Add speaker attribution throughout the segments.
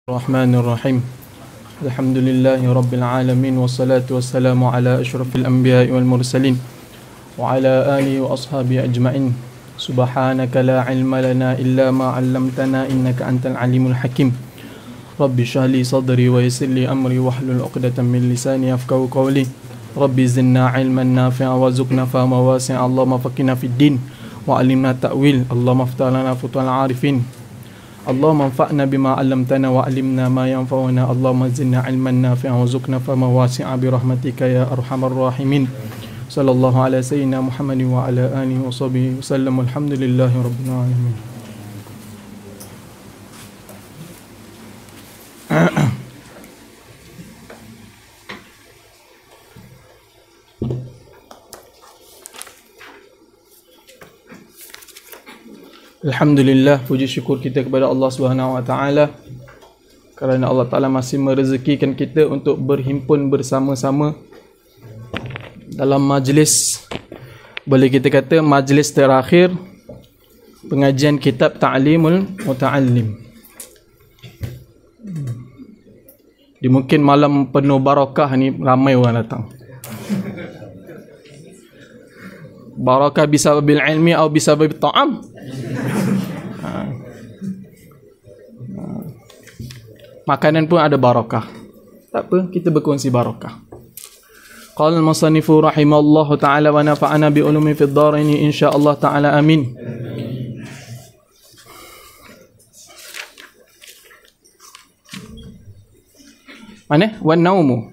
Speaker 1: Bismillahirrahmanirrahim. Alhamdulillahi rabbil alamin wassalatu wassalamu ala asyrafil anbiya'i wal mursalin wa ala alihi wa ashabihi ajma'in. Subhanaka la ilma lana illa ma 'allamtana innaka antal alimul hakim. Rabbi shrah li sadri wa yassir li amri wahlul 'uqdatam min lisani yafqahu qawli. Rabbi zidna 'ilman nafi'an warzuqna fahma wasi'an. Allahumma faqihna fid din wa 'allimna ta'wil. Allahumma iftah lana futuhal 'arifin. Allahumma anfa'na bima 'allamtana wa 'allimna ma yanfa'una. Allahumma zidna 'ilman nafi'an warzuqna fahma wasi'a bi rahmatika ya arhamar rahimin. Sallallahu ala sayyidina Muhammadin wa ala alihi wa sahbihi wasallam. Alhamdulillahi rabbil alamin. Alhamdulillah, puji syukur kita kepada Allah Subhanahu wa taala kerana Allah Taala masih merezekikan kita untuk berhimpun bersama-sama dalam majlis, boleh kita kata majlis terakhir pengajian kitab Ta'limul Muta'allim. Di mungkin malam penuh barakah ni ramai orang datang. Barakah bisababil ilmi atau bisababil ta'am. Makanan pun ada barakah. Tak apa, kita berkongsi barakah. Qala al-musannifu rahimallahu ta'ala wa nafa'ana bi ulumi fid dharain insyaallah ta'ala amin. Mana? Wan naumu.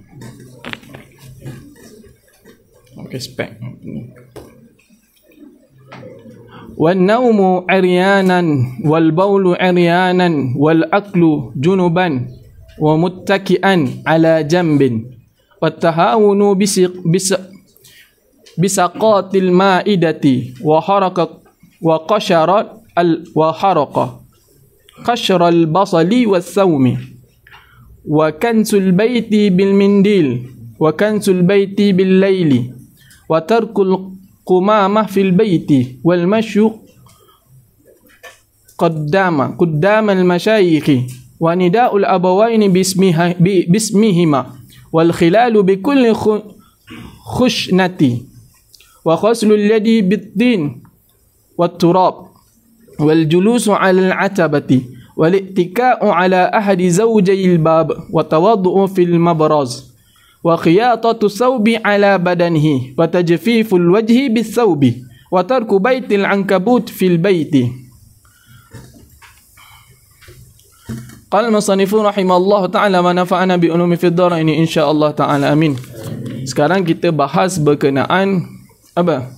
Speaker 1: Okey, spek. والنوم عريانا والبول عريانا والأكل جنبا ومتكئا على جنب والتهاون بسقاط المائدة وحرق قشر البصل والثوم وكنس البيت بالمنديل وكنس البيت بالليل وترك قمامة في البيت والمشي قدام المشايخ ونداء الأبوين باسمهما والخلال بكل خشنة وغسل اليد بالطين والتراب والجلوس على العتبة والاتكاء على أحد زوجي الباب وتوضؤ في المبرز وخياطة الثوب على بدنه وتجفيف الوجه بالثوب وترك بيت العنكبوت في البيت. قال المصنف رحمه الله تعالى ونفعنا بعلوم في الدارين إن شاء الله تعالى amin. Sekarang kita bahas berkenaan apa?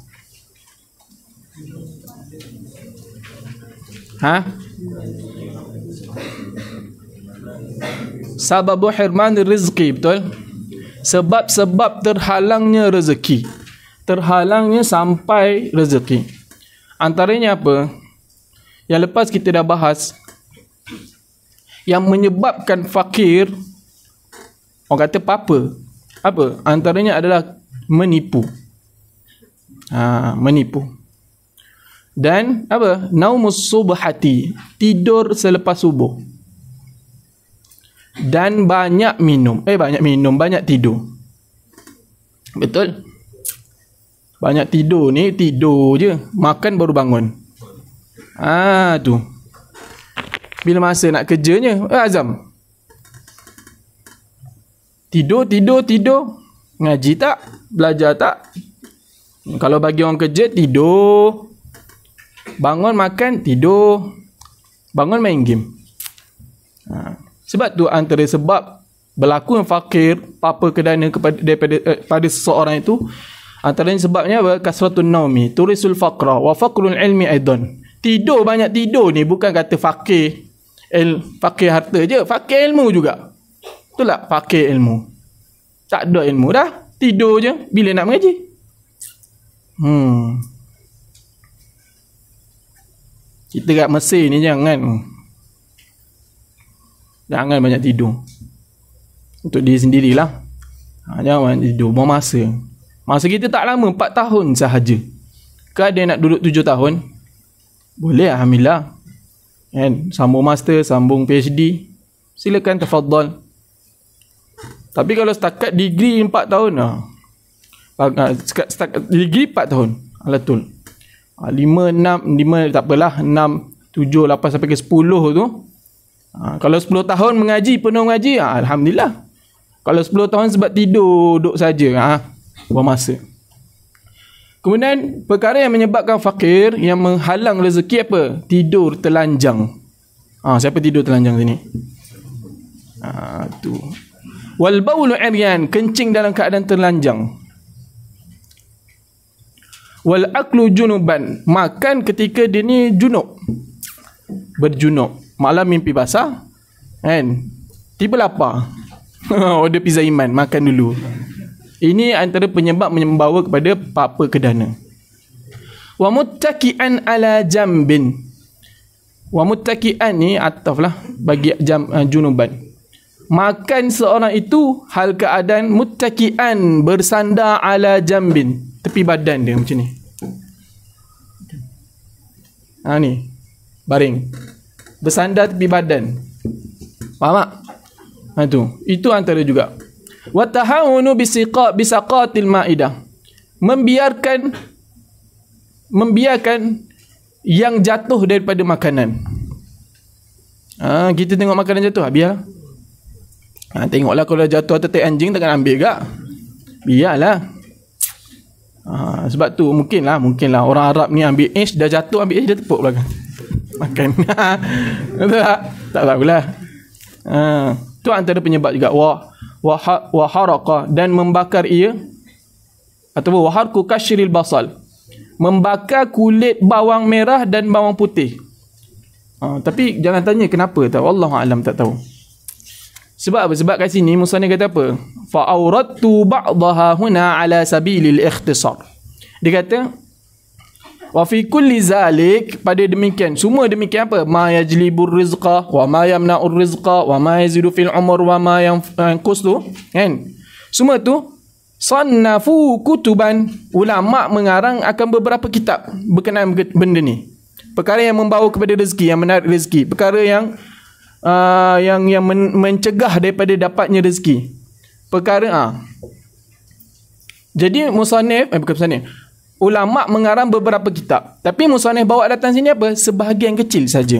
Speaker 1: Sababu hirman rizqi, betul? Sebab-sebab terhalangnya rezeki, terhalangnya sampai rezeki. Antaranya apa? Yang lepas kita dah bahas, yang menyebabkan fakir, orang kata apa? Antaranya adalah menipu. Menipu. Dan apa? Naumus subhati, tidur selepas subuh. Dan banyak tidur. Betul? Banyak tidur ni, tidur je, makan baru bangun. Tu. Bila masa nak kerjanya, Azam. Tidur. Ngaji tak? Belajar tak? Kalau bagi orang kerja, tidur. Bangun makan, tidur. Bangun main game. Sebab tu antara sebab berlaku yang fakir, apa kedana pada seseorang itu, antaranya sebabnya apa? Kasratun naumi turisul faqra wa faqrul ilmi aidan. Tidur, banyak tidur ni bukan kata fakir harta je, fakir ilmu juga. Betul tak? Fakir ilmu. Tak ada ilmu dah, tidur je bila nak mengaji. Kita kat Mesir ni jangan banyak tidur. Untuk diri sendirilah. Jangan banyak tidur. Buang masa. Masa kita tak lama, 4 tahun sahaja. Ke ada nak duduk 7 tahun? Boleh, alhamdulillah. Kan? Sambung master, sambung PhD. silakan tafadhal. Tapi kalau setakat degree 4 tahun setakat degree 4 tahun alatul. 5, 6 tak apalah, 6, 7, 8 sampai ke 10 tu. Kalau 10 tahun mengaji, penuh mengaji, alhamdulillah. Kalau 10 tahun sebab tidur, duduk saja, buang masa. Kemudian perkara yang menyebabkan fakir, yang menghalang rezeki apa? Tidur telanjang. Siapa tidur telanjang sini? Tu. Wal baulu iryan, kencing dalam keadaan telanjang. Wal aklu junuban, makan ketika dia ni junub. Berjunub. Malam mimpi basah, kan? Tiba lapar. Order pizza Iman, makan dulu. Ini antara penyebab membawa kepada apa kedana. Wa muttaki'an ala jambin. Wa muttaki'an ni ataf lah bagi junuban. Makan seorang itu hal keadaan muttaki'an, bersandar ala jambin, tepi badan dia macam ni. Ni baring, bersandar tepi badan. Faham tak? Itu antara juga. Wa tahawunu bisaqatil maidah, membiarkan yang jatuh daripada makanan. Kita tengok makanan jatuh, biarlah. Tengoklah kalau jatuh atas tai anjing, takkan ambil gak? Biarlah. Sebab tu mungkinlah orang Arab ni ambil dah jatuh, ambil dia tepuk belakang. Makan. Betul tak? Tak tahulah. Tu antara penyebab juga. Wa haraqa, dan membakar ia, atau wa harku kasyril basal, membakar kulit bawang merah dan bawang putih. Tapi jangan tanya kenapa, tahu, wallahu alam, tak tahu. Sebab apa? Sebab kat sini musannif kata apa? Fa awradtu ba'daha huna ala sabilil ikhtisar. Dia kata wa fi kulli zalik, pada demikian, semua demikian apa? Ma yajlibur rizqa wa ma yamna'ur rizqa wa ma yazidu fil umur wa ma yanqus tu, kan? Semua tu sannafu kutuban, ulama mengarang akan beberapa kitab berkenaan benda ni. Perkara yang membawa kepada rezeki, yang menarik rezeki, perkara yang mencegah daripada dapatnya rezeki. Perkara jadi musannif bukan musannif, ulama mengarang beberapa kitab, tapi musannif bawa datang sini apa? Sebahagian kecil saja.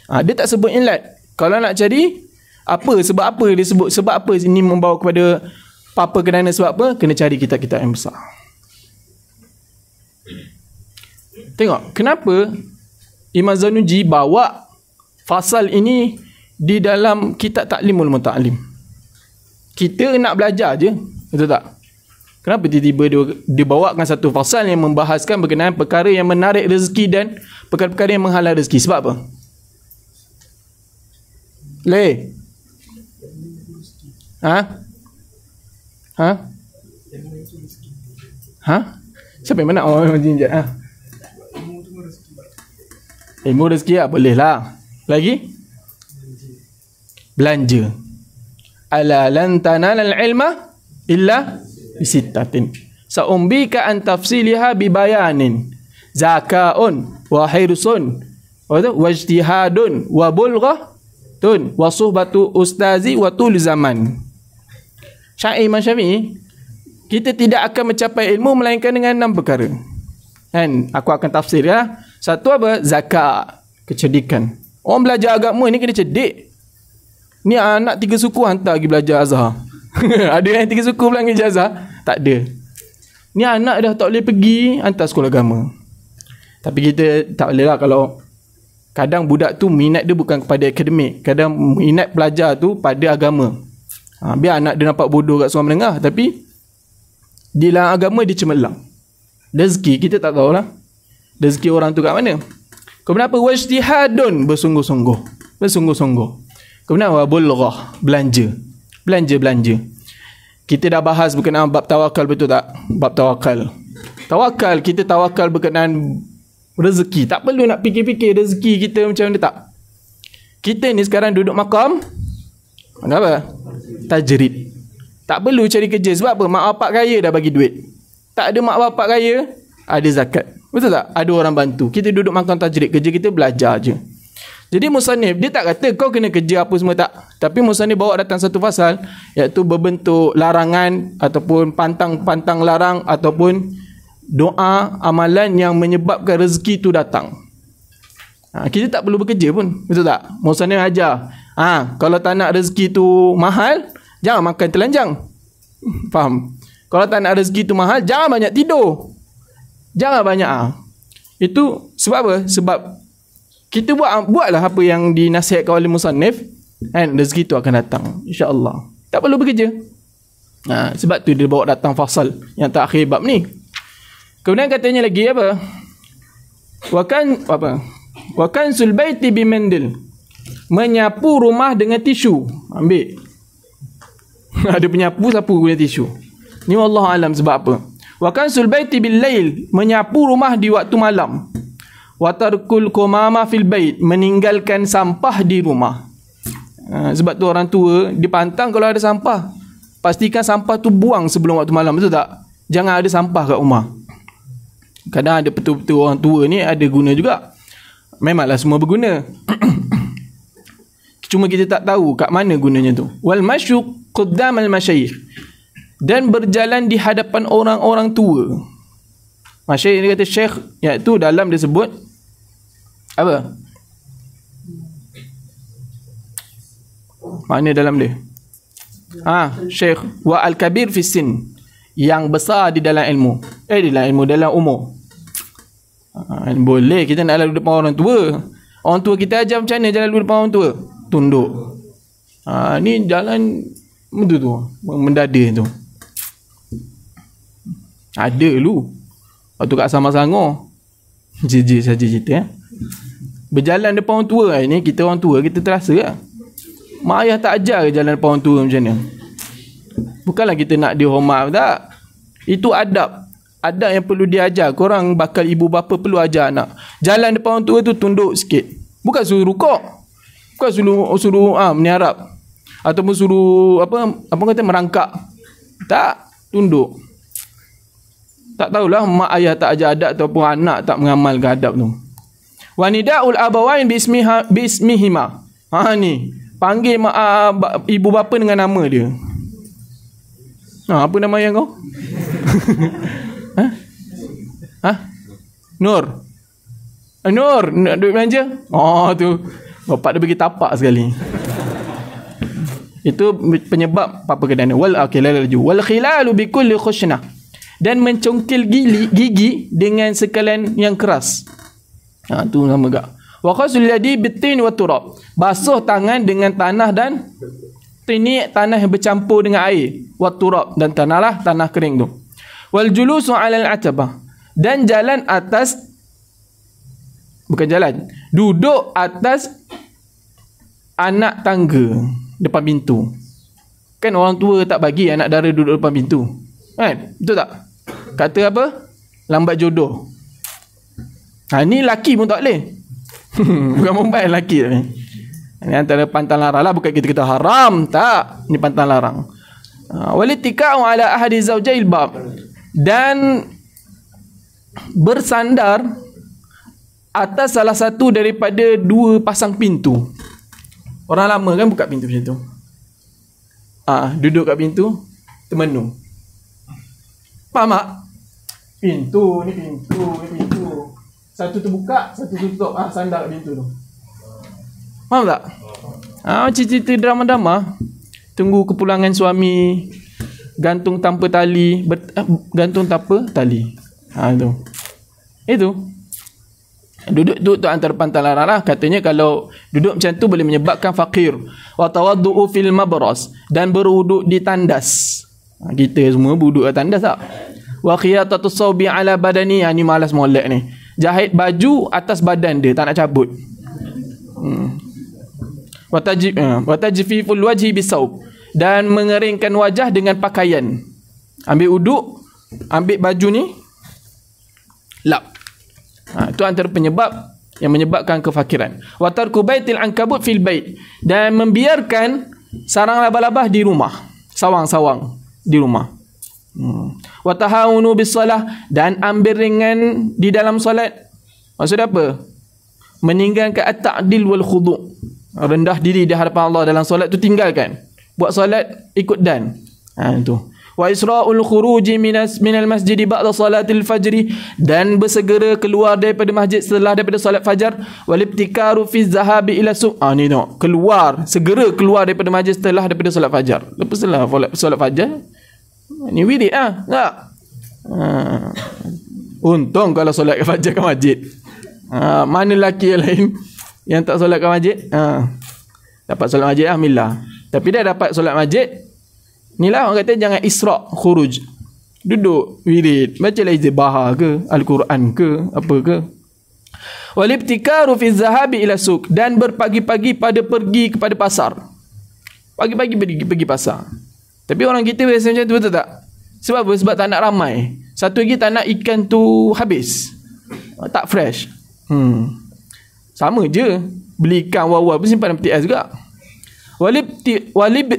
Speaker 1: Dia tak sebut inlat. Kalau nak cari apa, sebab apa dia sebut, sebab apa ini membawa kepada apa kerana sebab apa, kena cari kitab-kitab yang besar. Tengok kenapa Imam Zanuji bawa fasal ini di dalam kitab Ta'limul Muta'allim. Kita nak belajar je, betul tak? Kenapa tiba-tiba dia bawakan satu fasal yang membahaskan berkenaan perkara yang menarik rezeki dan perkara-perkara yang menghalang rezeki? Sebab apa? Siapa yang nak? Jinjat. Ilmu rezeki boleh lah. Lagi? Belanja. Ala lan tanalal ilma illa bisittatin. Sa'umbika an tafsiliha bibayanin. Zakaun wa hirsun wa ijtihadun wa bulghatun wa suhbatu ustazi wa tul zaman. Syair Imam Syafi'i, kita tidak akan mencapai ilmu melainkan dengan 6 perkara. Kan? Aku akan tafsir ya. Satu apa? Zakat, kecerdikan. Orang belajar agama ni kena cerdik. Ni anak 3 suku hantar pergi belajar Azhar. Ada yang 3 suku pulang pergi Azhar? Tak ada. Ni anak dah tak boleh pergi, hantar sekolah agama. Tapi kita tak boleh lah, kalau kadang budak tu minat dia bukan kepada akademik, kadang minat belajar tu pada agama. Biar anak dia nampak bodoh kat sekolah menengah, tapi di dalam agama dia cemerlang. Rezeki kita tak tahulah. Rezeki orang tu kat mana? Kemudian apa? Wajtihadun, bersungguh-sungguh. Kemudian bulghah, belanja. Kita dah bahas berkenaan bab tawakal, betul tak? Bab tawakal. Kita tawakal berkenaan rezeki. Tak perlu nak fikir-fikir rezeki kita macam mana, tak. Kita ni sekarang duduk makam apa? Tajrid. Tak perlu cari kerja. Sebab apa? Mak bapak kaya dah bagi duit. Tak ada mak bapak kaya, ada zakat. Betul tak? Ada orang bantu. Kita duduk makam tajrid, kerja kita belajar je. Jadi musannif dia tak kata kau kena kerja apa semua, tak. Tapi musannif bawa datang satu pasal iaitu berbentuk larangan ataupun pantang larang ataupun doa amalan yang menyebabkan rezeki tu datang. Kita tak perlu bekerja pun, betul tak? Musannif ajar, kalau tak nak rezeki tu mahal, jangan makan telanjang. Faham? Kalau tak nak rezeki tu mahal, jangan banyak tidur. Jangan banyak. Itu sebab apa? Sebab kita buatlah apa yang dinasihatkan oleh musannif, kan, rezeki tu akan datang insya-Allah. Tak perlu bekerja. Sebab tu dia bawa datang fasal yang terakhir bab ni. Kemudian katanya lagi apa? Wa kansul baiti bimandil. Menyapu rumah dengan tisu. Ambil. Ada penyapu, sapu guna tisu. Ni wallahu alam sebab apa? Wa kansul baiti bil lail. Menyapu rumah di waktu malam. Wa tarkul qamama fil bait, meninggalkan sampah di rumah. Sebab tu orang tua dipantang kalau ada sampah, pastikan sampah tu buang sebelum waktu malam, betul tak? Jangan ada sampah kat rumah. Kadang ada betul-betul orang tua ni ada guna juga. Memanglah semua berguna. Cuma kita tak tahu kat mana gunanya tu. Wal masyu qaddam al masyayikh, dan berjalan di hadapan orang-orang tua. Masyayikh dia kata syekh, iaitu dalam dia sebut apa? Mana dalam dia? Syekh wa al-kabir fi sin, yang besar di dalam ilmu. Dalam umur. Boleh kita nak lalu depan orang tua. Orang tua kita ajar macam mana jalan lalu depan orang tua? Tunduk. Ni jalan betul tu, mendada tu. Ada lu. Waktu kat Sama-Sangor. Jijik saja cerita. Berjalan depan orang tua ni, kita orang tua kita terasa lah. Mak ayah tak ajar ke jalan depan orang tua macam ni? Bukanlah kita nak dihormat, tak. Itu adab. Adab yang perlu diajar. Korang bakal ibu bapa perlu ajar anak. Jalan depan orang tua tu tunduk sikit. Bukan suruh rukuk. Bukan suruh meniarap. Ataupun suruh apa kata merangkak. Tak, tunduk. Tak tahulah mak ayah tak ajar adab ataupun anak tak mengamalkan adab tu. Wa nidaul abawain bismihima. Ni panggil ibu bapa dengan nama dia. Apa nama yang kau? Nur. Nur nak duit belanja? Tu bapak dia bagi tapak sekali. Itu penyebab apa kedana. Wal khilalu bi kulli khushnah, dan mencongkel gigi dengan sekalian yang keras. Tu nama gak. Wa qasul yadi bitin wa turab, basuh tangan dengan tanah dan tanah yang bercampur dengan air. Wa turab, dan tanah kering tu. Wal julusu 'alal atabah, dan jalan atas, bukan jalan, duduk atas anak tangga depan pintu. Kan orang tua tak bagi anak dara duduk depan pintu, kan? Betul tak? Kata apa? Lambat jodoh. Ni laki pun tak boleh. Bukan perempuan, laki. Ini antara pantang larang lah. Bukan kita kata haram, tak. Ini pantang larang. Walitika'u ala ahadi zawjail bab, dan bersandar atas salah satu daripada dua pasang pintu. Orang lama kan buka pintu macam tu. Duduk kat pintu, termenung. Faham tak? Pintu. Satu terbuka, satu tutup. Sandar kat pintu tu. Faham tak? Cerita drama-drama. Tunggu kepulangan suami, gantung tanpa tali, gantung tanpa tali. Itu. Duduk tu antara pantang larang lah. Katanya kalau duduk macam tu boleh menyebabkan fakir. Wa tawaddu'u fil mabras, dan berwuduk di tandas. Kita semua berwuduk di tandas tak? Wa khiyatatus sawbi ala badani, ni malas molek ni. Jahit baju atas badan dia, tak nak cabut. Wa tajfiful wajhi bisawb, dan mengeringkan wajah dengan pakaian. Ambil uduk, ambil baju ni, lap. Itu antara penyebab yang menyebabkan kefakiran. Wa tarku baitil ankabut fil bait, dan membiarkan sarang laba-laba di rumah, sawang-sawang di rumah. Wa tahawunu bis salah, dan ambil ringan di dalam solat. Maksud apa? meninggalkan at-ta'dil wal khudu', rendah diri di hadapan Allah dalam solat tu tinggalkan. Buat solat ikut dan. Itu. Wa isra'ul khuruji minal masjid ba'da salatil fajri, dan bersegera keluar daripada masjid setelah daripada solat fajar. Wal ibtikaru fi zahabi ila suq. Ni tengok, segera keluar daripada masjid setelah daripada solat fajar. Lepas setelah solat fajar ni wirid tak? Untung kalau solat fajar ke masjid. Mana lelaki yang lain yang tak solat ke masjid? Dapat solat masjid alhamdulillah. Tapi dah dapat solat masjid, inilah orang kata jangan isra' khuruj. Duduk wirid, baca izbah ke, Al-Quran ke, apa ke. Wal ibtikaru fi zahabi ila suq, dan berpagi-pagi pada pergi kepada pasar. Pagi-pagi pergi pasar. Tapi orang kita biasa macam tu, betul tak? Sebab apa? Sebab tak nak ramai. Satu lagi tak nak ikan tu habis, tak fresh. Sama je beli ikan wawa pun simpan dalam peti ais juga.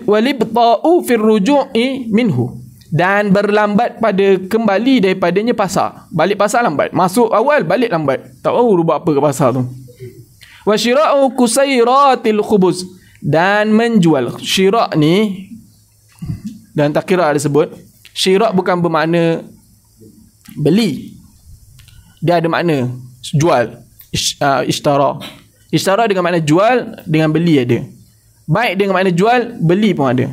Speaker 1: Walibta'u fir ruju'i minhu, dan berlambat pada kembali daripadanya pasar. Balik pasar lambat, masuk awal balik lambat, tak tahu buat apa ke pasar tu. Wa syira'u kusairatil khubuz, dan menjual. Syira' ni dan takrira ada sebut, syira' bukan bermakna beli, dia ada makna jual. Ishtara dengan makna jual, dengan beli ada. Baik dengan makna jual, beli pun ada.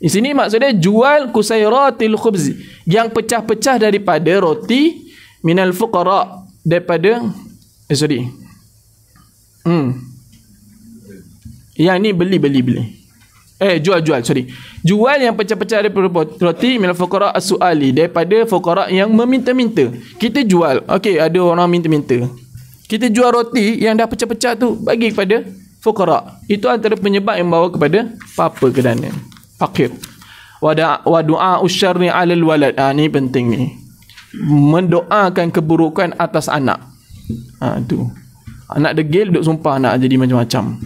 Speaker 1: Di sini maksudnya jual kusairatil khubz, yang pecah-pecah daripada roti, minal fuqara, daripada yang ni beli. Jual, jual yang pecah-pecah daripada roti, minal fuqara as-su'ali, daripada fuqara yang meminta-minta. Kita jual, okey, ada orang minta-minta, kita jual roti yang dah pecah-pecah tu, bagi kepada fuqara. Itu antara penyebab yang membawa kepada apa ke dana fakir. Wa du'a usyarri 'alal walad. Ni penting ni, mendoakan keburukan atas anak. Tu anak degil duk sumpah nak jadi macam-macam.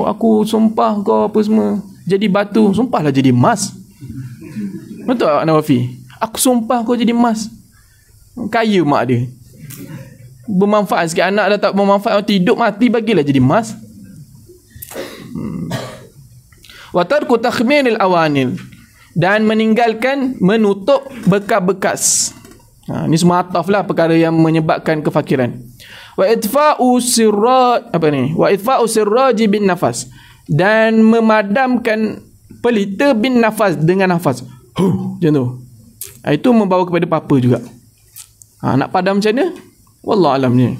Speaker 1: Aku sumpah kau apa semua jadi batu, sumpahlah jadi emas. Betul tak Nawafi? Aku sumpah kau jadi emas. Kaya mak dia, bermanfaat sikit. Anak dah tak bermanfaat, hidup mati, bagilah jadi emas. Wa tarku takhminil awanil, dan meninggalkan menutup bekas-bekas. Ni semua ataf lah perkara yang menyebabkan kefakiran. Wa idfa'u sirraji bin nafas, dan memadamkan pelita bin nafas, dengan nafas. Macam tu. Itu membawa kepada apa juga. Nak padam macam mana? Wallahu alam ni.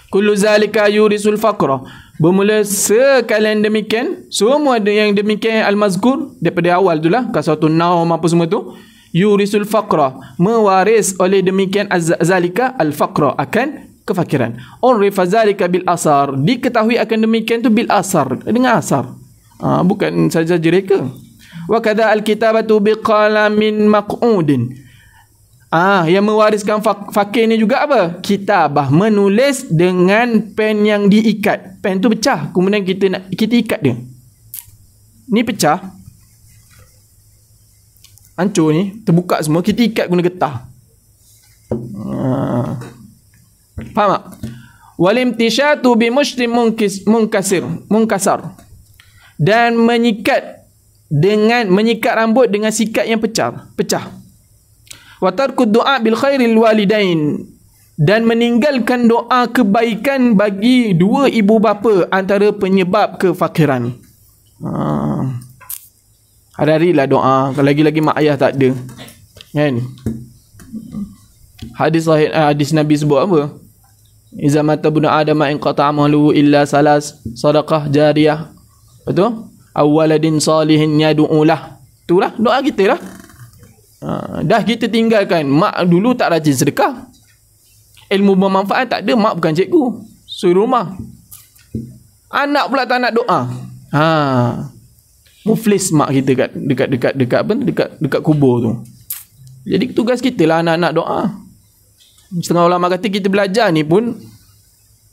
Speaker 1: Kullu zalika yurisul faqra, bermula sekalian demikian, semua ada yang demikian al-mazkur daripada awal tu lah, kasatu naum apa semua tu, yurisul faqra, mewaris oleh demikian zalika al-faqra, akan kefakiran. Urifa zalika bil asar, diketahui akan demikian tu bil asar, dengan asar. Bukan saja reka. Wa kadza al-kitabatu biqalamin maq'udin. Yang mewariskan fakir ni juga apa? Kitabah, menulis dengan pen yang diikat. Pen tu pecah, kemudian kita ikat dia. Ni pecah, hancur ni, terbuka semua, kita ikat guna getah. Faham tak? Walimtishatu bimushrim munkasar, dan menyikat rambut dengan sikat yang pecah. Wa tarku du'a bil khairil walidain, dan meninggalkan doa kebaikan bagi dua ibu bapa, antara penyebab kefakiran. Hari-hari lah doa, kalau lagi-lagi mak ayah tak ada, kan? Hadis sahih, hadis Nabi sebut apa? Iza mata ibnu adam in qata'a amaluhu illa salas, sadaqah jariyah, betul? Awaladin salihin yad'u lah. Itulah doa kita lah. Dah kita tinggalkan, mak dulu tak rajin sedekah, ilmu bermanfaat tak ada, mak bukan cikgu, suruh rumah. Anak pula tak nak doa. Muflis mak kita dekat kubur tu. Jadi tugas kita lah anak-anak doa. Setengah ulama kata kita belajar ni pun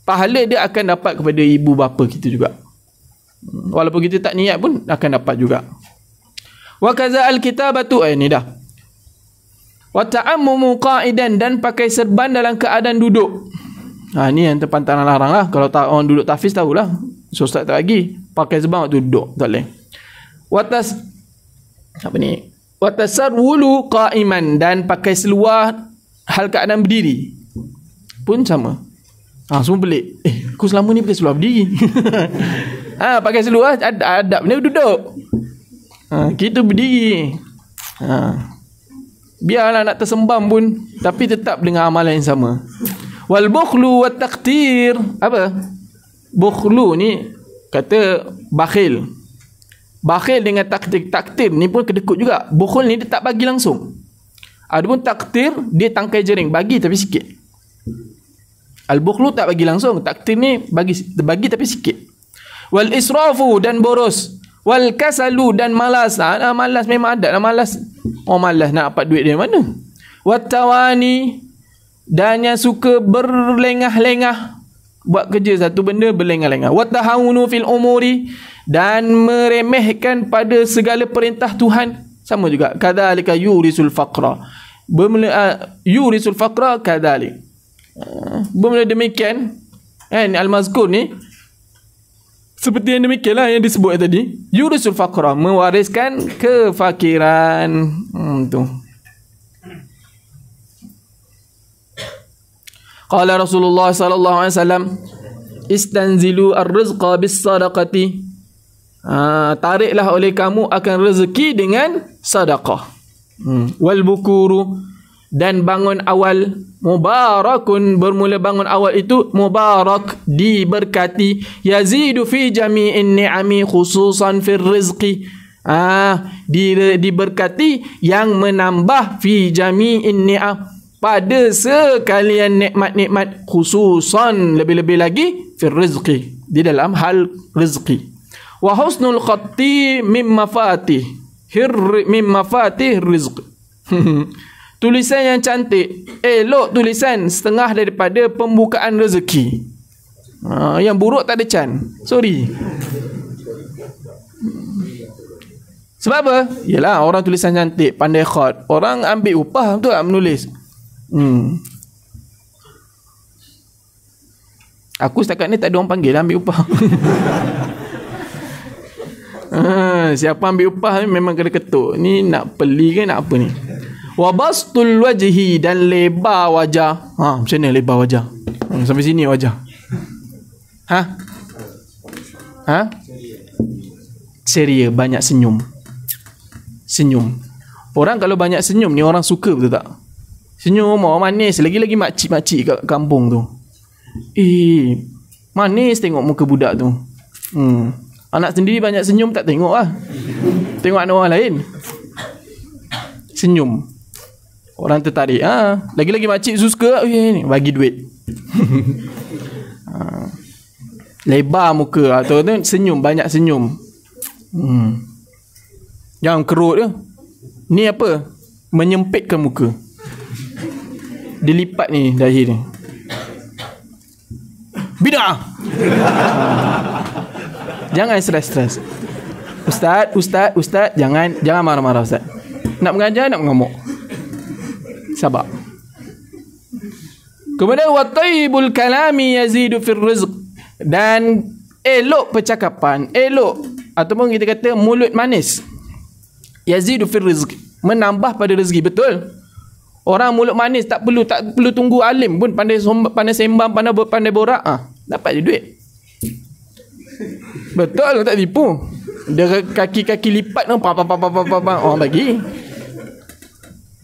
Speaker 1: pahala dia akan dapat kepada ibu bapa kita juga. Walaupun kita tak niat pun akan dapat juga. Wa kaza al-kitabatu, ni dah. Wa ta'ammumu qa'idan, dan pakai serban dalam keadaan duduk. Ni yang terpantang larang lah. Kalau tak orang duduk tahfiz tahulah. So ustaz tak lagi pakai serban waktu duduk, tak boleh. Wa tasarwulu qa'iman, dan pakai seluar hal keadaan berdiri pun sama. Semua pelik. Aku selama ni pakai seluar berdiri. Pakai seluar adab ni duduk. Kita berdiri. Biarlah nak tersembam pun, tapi tetap dengan amalan yang sama. Wal bukhlu wat taqtir. Apa? Bukhlu ni kata bakhil. Bakhil dengan taktir. Taktir ni pun kedekut juga. Bukhul ni dia tak bagi langsung. Adapun taktir dia tangkai jering, bagi tapi sikit. Al-bukhlu tak bagi langsung. Taktir ni bagi tapi sikit. Wal israfu, dan boros. Wal kasalu, dan malas. Malas memang ada lah malas. Malas nak dapat duit dari mana? Wat tawani, dan yang suka berlengah-lengah, buat kerja satu benda berlengah-lengah. Wat tahawunu fil umuri, dan meremehkan pada segala perintah Tuhan. Sama juga. Kadzalika yurisul faqra. Yurisul faqra kadzalik. Bermula demikian, al-mazkur ni seperti yang demikianlah yang disebut tadi. Yurisul faqra, mewariskan kefakiran. Tu. Qala Rasulullah sallallahu alaihi wasallam, istanzilu ar-rizqa bis-sadaqati. Tariklah oleh kamu akan rezeki dengan sedekah. Wal bukuru, dan bangun awal, mubarakun, bermula bangun awal itu mubarak, diberkati. Yazidu fi jami'in ni'ami khususan fir rizqi. Diberkati yang menambah fi jami'in ni'am, pada sekalian nikmat-nikmat, khususan lebih-lebih lagi fir rizqi, di dalam hal rezeki. Wa husnul khatti mim mafatih rizq. Tulisan yang cantik, elok tulisan, setengah daripada pembukaan rezeki. Yang buruk tak ada can. Sorry. Sebab apa? Yalah, orang tulisan cantik, pandai khat, orang ambil upah betul tak menulis. Aku setakat ni tak ada orang panggil ambil upah. Siapa ambil upah ni memang kena ketuk. Ni nak beli ke nak apa ni? Wa bastul wajhi, dan lebar wajah. Macam mana lebar wajah? Sampai sini wajah. Ceria, banyak senyum. Senyum. Orang kalau banyak senyum ni orang suka, betul tak? Senyum orang manis, lagi-lagi makcik-makcik kat kampung tu. Manis tengok muka budak tu. Anak sendiri banyak senyum tak tengok lah. Tengok anak orang lain senyum, orang tertarik. Lagi-lagi makcik suka, bagi duit. Lebar muka atau tu senyum, banyak senyum. Jangan kerut je. Ni apa? Menyempitkan muka. Dilipat ni dahi ni. Bid'ah. Jangan stres-stres. Ustaz, jangan marah-marah ustaz. Nak mengajar, nak mengamuk. Sabar. Kemudian wa tayyibul kalami yazidu fir rizq, dan elok percakapan, elok ataupun kita kata mulut manis. Yazidu fir rizq, menambah pada rezeki, betul. Orang mulut manis tak perlu tunggu alim pun, pandai sembang, pandai borak, dapat je duit. Betul, tak tipu. Dia kaki-kaki lipat tu, orang bagi.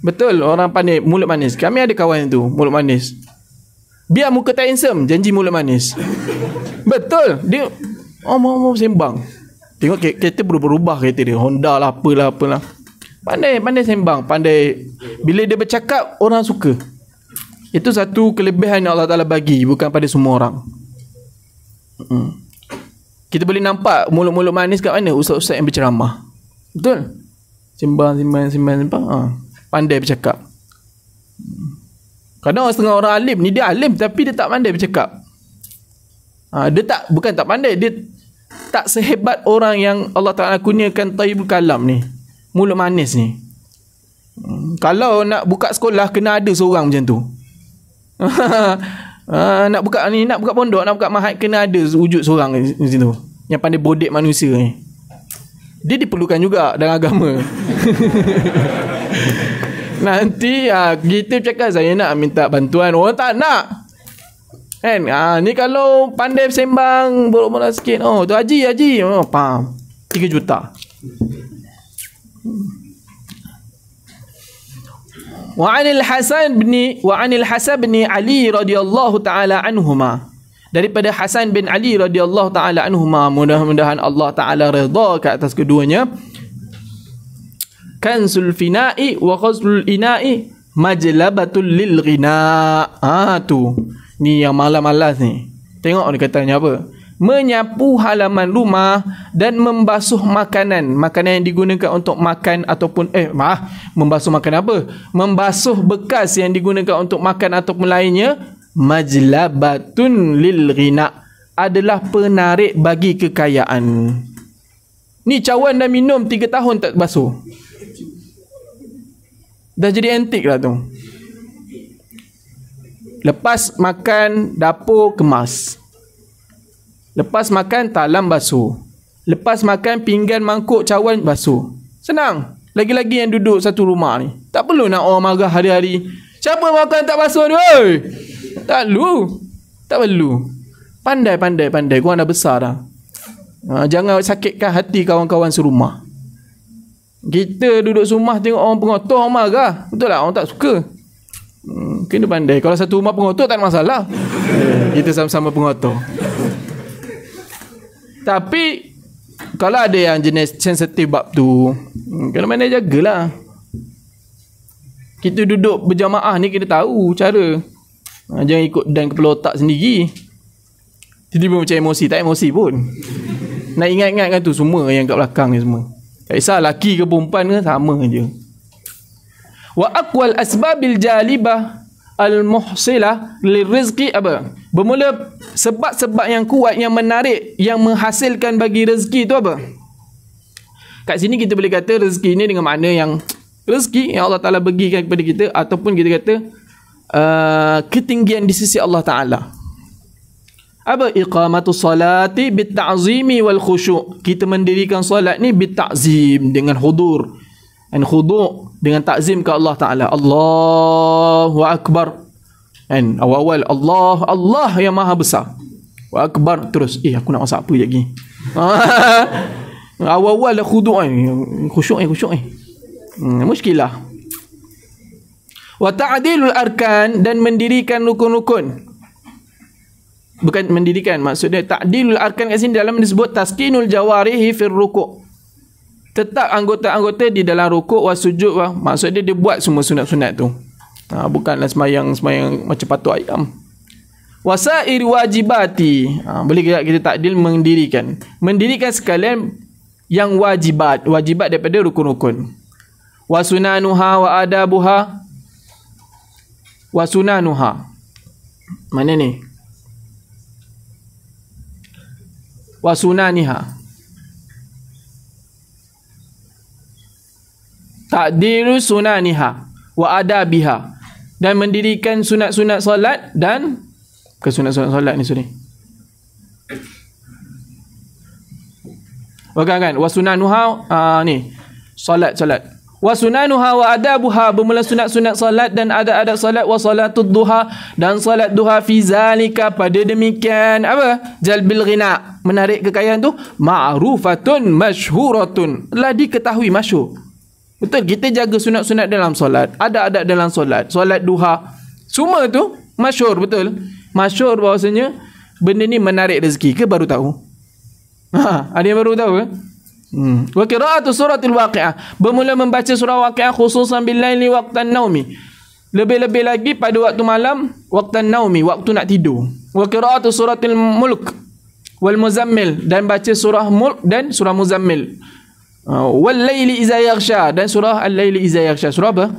Speaker 1: Betul, orang pandai mulut manis. Kami ada kawan tu mulut manis. Biar muka tak handsome, janji mulut manis. Betul, dia mau sembang. Tengok kereta berubah kereta dia, Honda lah, apalah. Pandai sembang, pandai. Bila dia bercakap, orang suka. Itu satu kelebihan yang Allah Ta'ala bagi, bukan pada semua orang. Kita boleh nampak mulut-mulut manis kat mana? Ustaz-ustaz yang berceramah. Betul? Sembang. Pandai bercakap. Kadang setengah orang alim ni, dia alim tapi dia tak pandai bercakap. Dia bukan tak pandai, dia tak sehebat orang yang Allah Ta'ala kurniakan tayyibul kalam ni, mulut manis ni. Kalau nak buka sekolah kena ada seorang macam tu. Nak buka pondok, nak buka mahad, kena ada wujud seorang di situ yang pandai bodek manusia ni. Dia diperlukan juga dalam agama. Nanti kita cakap saya nak minta bantuan, orang tak nak. Kan? Ni kalau pandai sembang borak-borak sikit, tu haji, faham. 3 juta. Wa 'anil Hasan bin Ali radhiyallahu taala anhuma, daripada Hasan bin Ali radhiyallahu taala anhuma, mudah-mudahan Allah taala redha ke atas keduanya, kansul fina'i wa ghazlul ina'i majlabatul lil ghina. Tu ni yang malas ni, tengok ni katanya apa, menyapu halaman rumah dan membasuh makanan yang digunakan untuk makan ataupun membasuh makanan apa? Membasuh bekas yang digunakan untuk makan ataupun lainnya. Majlabatun lil ghina, adalah penarik bagi kekayaan. Ni cawan dah minum 3 tahun tak basuh, dah jadi antik lah tu. Lepas makan dapur kemas, lepas makan talam basuh, lepas makan pinggan mangkuk cawan basuh. Senang. Lagi-lagi yang duduk satu rumah ni, tak perlu nak orang marah hari-hari, siapa makan tak basuh ni, oi? Tak perlu. Pandai. Korang dah besar dah. Jangan sakitkan hati kawan-kawan serumah. Kita duduk serumah tengok orang pengotor, orang marah. Betul tak? Orang tak suka. Kena pandai. Kalau satu rumah pengotor tak ada masalah. Kita sama-sama pengotor. Tapi kalau ada yang jenis sensitif bab tu, kena pandai jagalah. Kita duduk berjamaah ni kita tahu cara. Jangan ikut dan kepala otak sendiri. Tiba-tiba macam emosi. Tak emosi pun. Nak ingat-ingat kan tu semua yang kat belakang ni semua. Tak kisah laki ke perempuan ke, sama je. Wa aqwal asbabil jalibah al-muhsilah lirizqi apa? Bermula sebab-sebab yang kuat yang menarik, yang menghasilkan bagi rezeki tu apa? Kat sini kita boleh kata rezeki ni dengan makna yang rezeki yang Allah Ta'ala bagikan kepada kita, ataupun kita kata ketinggian di sisi Allah Ta'ala. Apa? Iqamatu salati bitta'zimi wal khusyuk. Kita mendirikan solat ni bitta'zim, dengan hudur dan khudu' dengan ta'zim ke Allah Ta'ala. Allahu Akbar. Kan? Awal-awal Allah yang maha besar. Wa Akbar. Terus aku nak masak apa je lagi. Awal-awal dah khudu' khusyuk muskilah. Wa ta'dilul arkan, dan mendirikan rukun-rukun. Bukan mendirikan, maksudnya ta'dilul arkan kat sini dalam disebut taskinul jawarihi fir ruku'. Tetap anggota-anggota di dalam rukuk wa sujud, maksudnya dia buat semua sunat-sunat tu. Bukanlah semayang macam patuk ayam. Wasairi wajibati, boleh kita ta'dil mendirikan sekalian yang wajibat daripada rukun-rukun. Wa sunanuha wa adabuha. Wa sunanuha, mana ni? Wa sunaniha, ta'dilu sunaniha wa adabiha, dan mendirikan sunat-sunat solat dan sunat-sunat solat ni kan wa sunanuha, ni solat. Wa sunanuha wa adabuha, bermula sunat-sunat salat dan adab-adab salat. Wa salatud duha, dan salat duha. Fi zalika, pada demikian apa? Jalbil ghina, menarik kekayaan tu. Ma'rufatun masyhuratun, telah diketahui, masyhur. Betul, kita jaga sunat-sunat dalam solat, adab-adab dalam solat, solat duha, semua tu masyhur. Betul, masyhur bahawasanya benda ni menarik rezeki ke, baru tahu? Ada yang baru tahu ke? Wa qira'atu suratul waqi'ah, bermula membaca surah waqi'ah, khususan bil laili waqtan naumi, lebih-lebih lagi pada waktu malam, waqtan naumi, waktu nak tidur. Wa qira'atu suratul mulk wal muzammil, dan baca surah mulk dan surah muzammil. Wal laili iza yaghsha, dan surah al-laili iza yaghsha. Surah apa?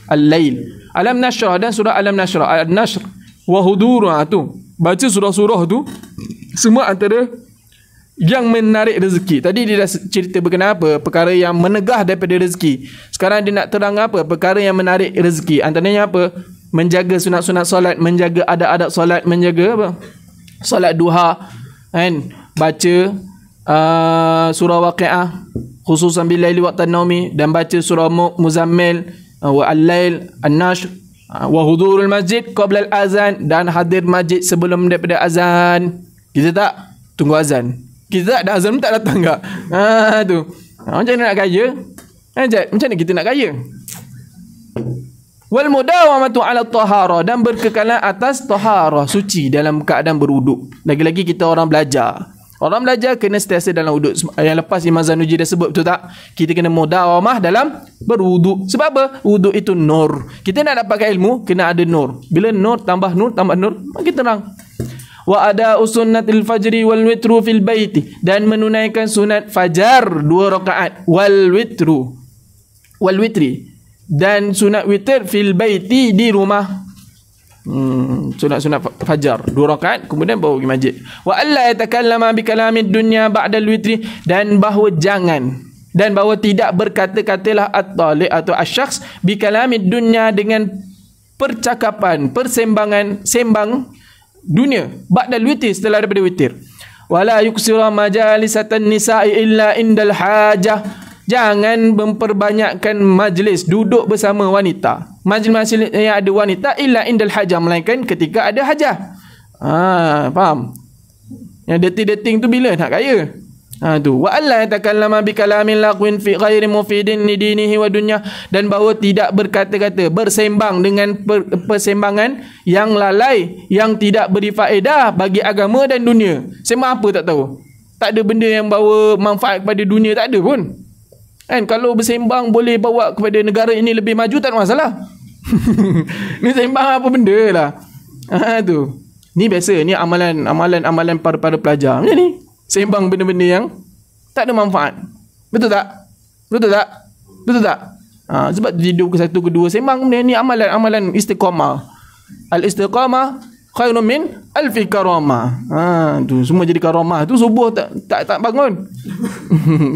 Speaker 1: Al-lail. Alam nashrah, dan surah alam nashrah. Al-nashr wa hudur, tu baca surah-surah tu semua antara yang menarik rezeki. Tadi dia dah cerita berkenaan apa? Perkara yang menegah daripada rezeki. Sekarang dia nak terang apa? Perkara yang menarik rezeki. Antaranya apa? Menjaga sunat-sunat solat, menjaga adab-adab solat, menjaga apa? Solat duha, kan? Baca surah Waqiah, khususan billaili waqtan naumi, dan baca surah Muzammil, wa al-lail, an-nashr, wa hudurul masjid qabla al-azan, dan hadir masjid sebelum daripada azan. Kita tak tunggu azan. Kita tak ada azan tak datang tak? Tu. Macam mana nak kaya? Macam mana kita nak kaya? Wal mudawamatu ala tahara, dan berkekalan atas tahara, suci dalam keadaan berwuduk. Lagi-lagi kita orang belajar. Orang belajar kena sentiasa dalam wuduk. Yang lepas Imam Zanuji dah sebut, betul tak? Kita kena mudawamah dalam berwuduk. Sebab apa? Wuduk itu nur. Kita nak dapatkan ilmu, kena ada nur. Bila nur, tambah nur, makin terang. Wa ada sunnatil fajri wal witru fil baiti, dan menunaikan sunat fajar 2 rakaat, wal witri, dan sunat witir fil baiti, di rumah. Sunat fajar 2 rakaat, kemudian baru pergi masjid. Wa alla yatakallama bi kalamid dunya ba'da al witri, dan bahawa tidak berkata-katalah at-taliq atau asy-syakhs bi kalamid dunya, dengan percakapan, sembang dunia, ba'dal witir, setelah daripada witir. Wala yuksira majalisatan nisa'i illa indal hajah, jangan memperbanyakkan majlis duduk bersama wanita, majlis yang ada wanita, illa indal hajah, melainkan ketika ada hajah. Faham? Yang dating tu bila nak kaya? Tu. Wa alla yatakallama bi kalamin laqwin fi ghairi mufidin li dinihi wa dunya, dan bahawa tidak berkata-kata, bersembang dengan persembangan yang lalai, yang tidak beri faedah bagi agama dan dunia. Sembang apa tak tahu. Tak ada benda yang bawa manfaat kepada dunia, tak ada pun. Kan, kalau bersembang boleh bawa kepada negara ini lebih maju, tak ada masalah. Ni sembang apa benda lah. Tu. Ni biasa, ni amalan para pelajar. Macam ni. Sembang benda-benda yang tak ada manfaat. Betul tak? Sebab tidur ke satu, kedua, sembang benda ni amalan istiqamah. Al-istiqamah khairun min alfi karamah. Tu semua jadi karamah. Tu subuh tak bangun.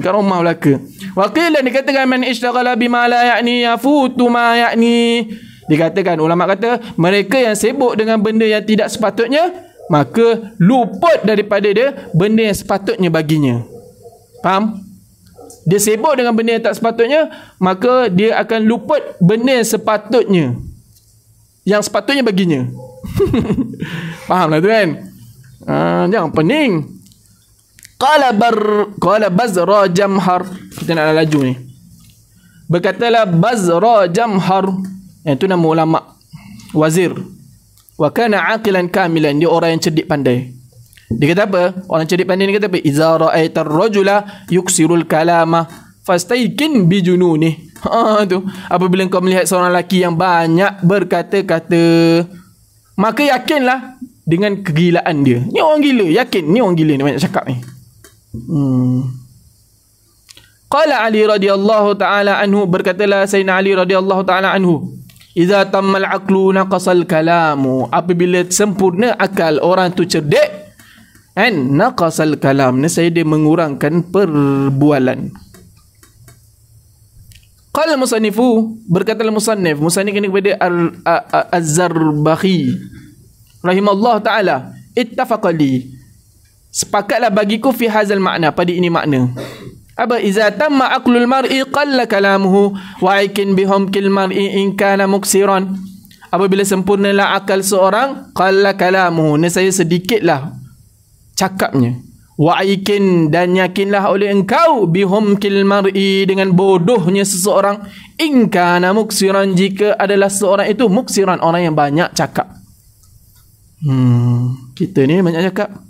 Speaker 1: Karamah belaka. Wa qila, dikatakan man ishtaghala bima la ya'ni yafutu ma ya'ni. Dikatakan, ulama kata, mereka yang sibuk dengan benda yang tidak sepatutnya, maka luput daripada dia benda yang sepatutnya baginya. Faham? Dia sibuk dengan benda yang tak sepatutnya, maka dia akan luput benda yang sepatutnya baginya. Faham lah tu kan? Jangan pening. Qala Bazra Jamhar. Kita nak laju ni. Berkatalah Bazra Jamhar, yang tu nama ulama, wazir. Wa kana aqilan kamilan, dia orang yang cerdik pandai. Dia kata apa? Orang cerdik pandai ni kata apa? Iza ra'aitar rajula yuksirul kalama fastaikin bi jununi. Tu. Apabila kau melihat seorang lelaki yang banyak berkata-kata, maka yakinlah dengan kegilaan dia. Ni orang gila, yakin ni orang gila ni, banyak cakap ni. Qala Ali radhiyallahu ta'ala anhu, berkatalah Sayyidina Ali radhiyallahu ta'ala anhu, idza tammal aqlu naqasal kalamu, apabila sempurna akal orang tu cerdik, kan, naqasal kalam, nescaya dia mengurangkan perbualan. Qala musannifu, berkatalah musannif ini kepada Az-Zarbakhi rahimallahu taala, ittafaqali, sepakatlah bagiku fi hazal makna, pada ini makna. Apa? Iza tamma aqlul mar'i qalla kalamuhu wa aikin bihumkil mar'i in kana muksiran. Apabila sempurnalah akal seorang, qalla kalamuhu, nescaya sedikitlah cakapnya. Wa aikin, dan yakinlah oleh engkau, bihumkil mar'i, dengan bodohnya seseorang, in kana muksiran, jika adalah seorang itu muksiran, orang yang banyak cakap. Kita ni banyak cakap.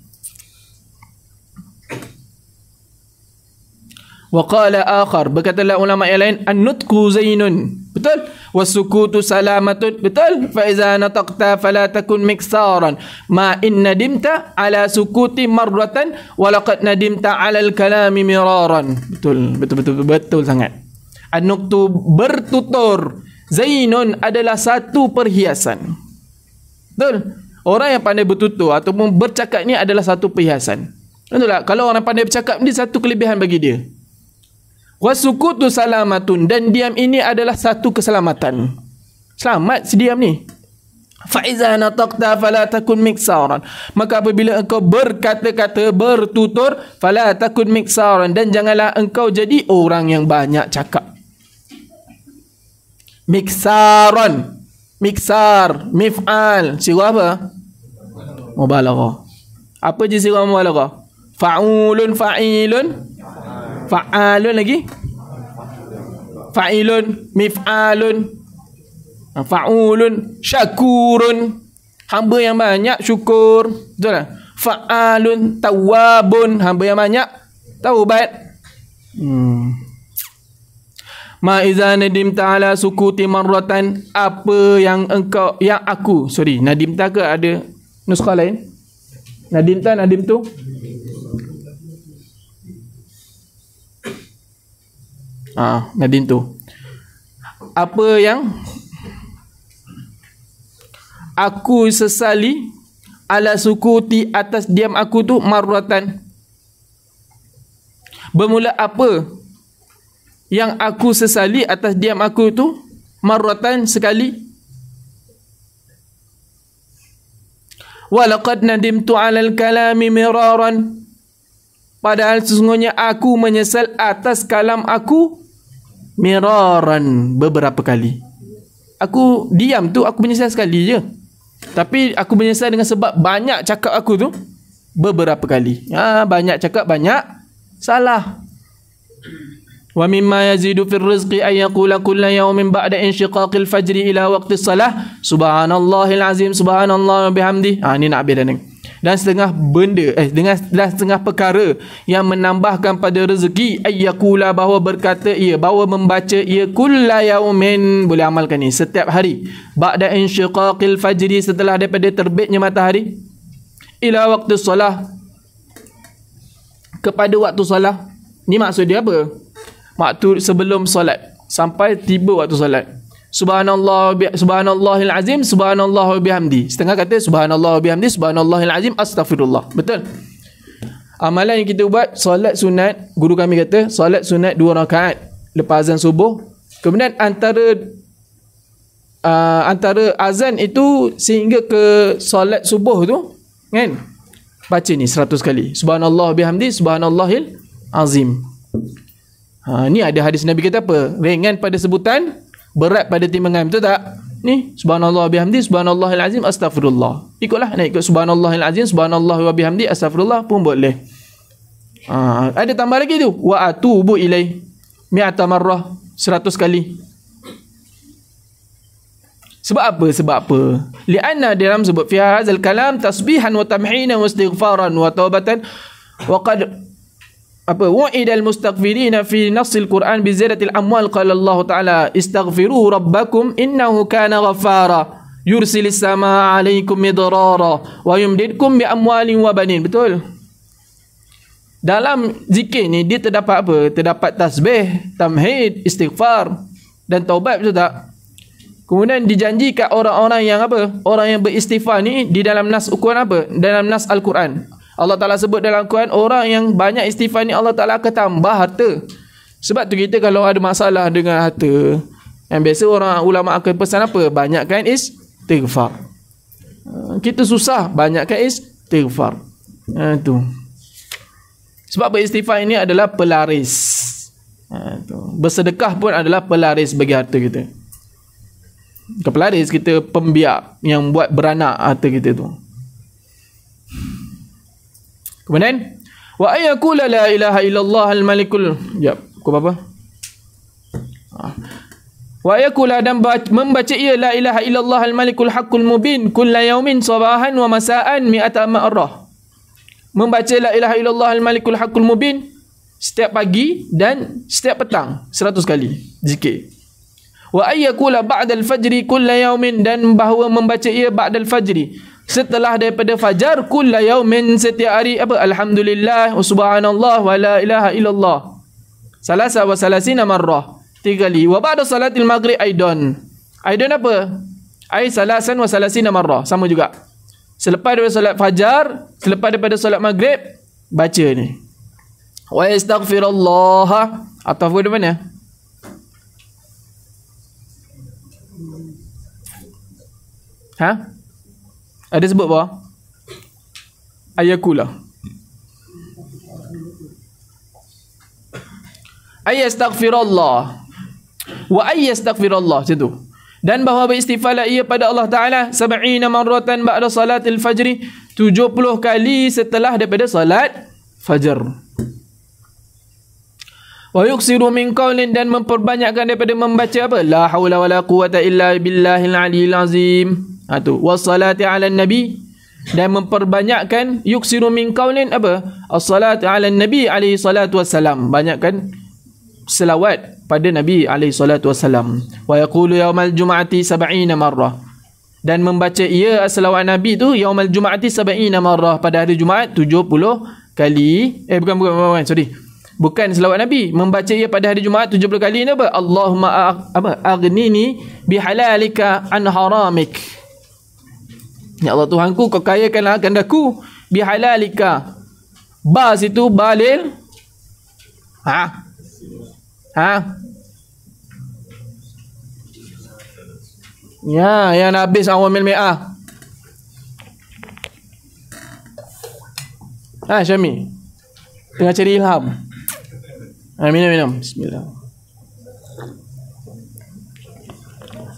Speaker 1: Wa qala akhar, berkatalah ulama yang lain, an-nutqu zainun, betul, was-sukutu salamatun, betul, fa iza nataqta fala takun miksaran ma in nadimta ala sukuti marratan wa laqad nadimta ala al-kalami miraran. Betul sangat. An-nutqu, bertutur, zainun, adalah satu perhiasan. Betul. Orang yang pandai bertutur ataupun bercakap ni adalah satu perhiasan. Betul tak? Kalau orang pandai bercakap, ni satu kelebihan bagi dia. Wasukutu salamatun, dan diam ini adalah satu keselamatan. Selamat diam ni. Fa iza nataqta fala takun miksaran, maka apabila engkau berkata-kata, bertutur, fala takun miksaran, dan janganlah engkau jadi orang yang banyak cakap. Miksaran, miksar, mif'al, sirah apa? Mubalaghah. Apa je sirah mubalaghah? Fa'ulun, fa'ilun, fa'alun lagi, fa'ilun, mif'alun, fa'ulun, syakurun, hamba yang banyak syukur. Betul tak? Fa'alun, tawabun, hamba yang banyak taubat. Ma iza nadimta ala sukuti marratan, apa yang engkau, yang aku, nadimta ke ada nuskah lain? Nadimta, nadim tu nadim tu, apa yang aku sesali ala sukuti, atas diam aku tu, marratan, bermula apa yang aku sesali atas diam aku tu, marratan, sekali. Walaqad nadimtu alal kalami miraran, padahal sesungguhnya aku menyesal atas kalam aku miraran, beberapa kali. Aku diam tu, aku menyesal sekali je, tapi aku menyesal dengan sebab banyak cakap aku tu beberapa kali. Banyak cakap, banyak salah. Wa mimma yazidu fil rizqi ay yaqula kulla yawmin ba'da insyiqaqil fajri ila waqti salah subhanallahil azim subhanallah wa bihamdi. Ni nak habis dah ni. Dan setengah benda dan setengah perkara yang menambahkan pada rezeki, ay yaqula, bahawa berkata ia, bahawa membaca ia, kulla yawmin, boleh amalkan ni, setiap hari, ba'da insyiqaqil fajri, setelah daripada terbitnya matahari, ila waqti salah, kepada waktu salah. Ni maksud dia apa? Waktu sebelum solat sampai tiba waktu solat. Subhanallahil azim subhanallah wa bihamdi. Setengah kata subhanallah wa bihamdi subhanallahil azim astaghfirullah. Betul? Amalan yang kita buat solat sunat, guru kami kata solat sunat 2 rakaat lepas azan subuh. Kemudian antara azan itu sehingga ke solat subuh tu, kan, baca ni 100 kali subhanallah wa bihamdi subhanallahil azim. Ni ada hadis Nabi kata apa? Ringan pada sebutan, berat pada timbangan. Betul tak? Ni subhanallah wa bihamdi subhanallahil azim astaghfirullah. Ikutlah, nak ikut subhanallahil azim subhanallah wa bihamdi astaghfirullah pun boleh. Ada tambah lagi tu, wa atubu ilai mi'ata marrah, 100 kali. Sebab apa? Lianna dalam sebut fi hadzal kalam tasbihan wa tamhinan wa istighfaran wa taubatan wa qad wa'idal mustaghfirina fi nassil Quran bi ziyadatil amwal. Qala Allah Ta'ala istaghfiru rabbakum innahu kana ghaffara yursilis samaa 'alaikum midrara wa yumdidkum bi amwalin wa banin. Betul? Dalam zikir ni dia terdapat apa? Terdapat tasbih, tamhid, istighfar dan taubat. Betul tak? Kemudian dijanjikan orang-orang yang apa? Orang yang beristighfar ni di dalam nas Al-Quran apa? Dalam nas Al-Quran Allah Ta'ala sebut dalam Al-Quran, orang yang banyak istighfar ni Allah Ta'ala akan tambah harta. Sebab tu kita kalau ada masalah dengan harta, yang biasa orang ulama akan pesan apa? Banyakkan istighfar. Kita susah, banyakkan istighfar. Tu. Sebab beristighfar ini adalah pelaris. Bersedekah pun adalah pelaris bagi harta kita. Pelaris kita, pembiak yang buat beranak harta kita tu. Kemudian wa ayyakula la ilaha illallah al-malikul, kau apa? Wa ayyakula, dan membaca ia la ilaha illallah al-malikul haqqul mubin kulla yaumin sabahan wa masaan mi'ata marrah. Membaca la ilaha illallah al-malikul haqqul mubin setiap pagi dan setiap petang 100 kali zikir. Wa ayyakula ba'dal fajri kulla yaumin, dan bahawa membaca ia ba'dal fajri, setelah daripada fajar, kulla yaumin, setiap hari apa? Alhamdulillah wa subhanallah wa la ilaha illallah salasa wa salasina marrah, 3 kali. Wa ba'da salatil maghrib aidan apa? Ai salasan wa salasina marrah, sama juga. Selepas daripada solat fajar, selepas daripada solat maghrib, baca ni. Wa yastaghfirullah ataf di mana? Ha? Ada sebut apa? Ayakula. Ayastaghfirullah. Wa ayastaghfirullah macam tu. Dan bahawa beristighfarlah ia pada Allah Ta'ala 70 marratan ba'da salatil fajri, 70 kali setelah daripada salat fajar. Wa yuksiru min qawlin, dan memperbanyakkan daripada membaca apa? La hawla wa la quwata illa billahil aliyyil azim. Tu. Wa salati ala nabi, dan memperbanyakkan yuksiru min qawlin apa? As-salatu ala nabi alaihi salatu wassalam. Banyakkan selawat pada Nabi alaihi salatu wasallam. Wa yaqulu yaumal jum'ati 70 marrah, dan membaca ia selawat Nabi tu yaumal jum'ati 70 marrah, pada hari Jumaat 70 kali. Bukan, sorry. Bukan selawat Nabi, membaca ia pada hari Jumaat 70 kali ni apa? Allahumma aghnini bihalalika an haramik. Ya Allah Tuhanku, kau kayakanlah kandaku bihalalika. Ba situ balil. Ya, yang habis awamil mi'ah. Syami tengah cari ilham. Minum. Bismillah.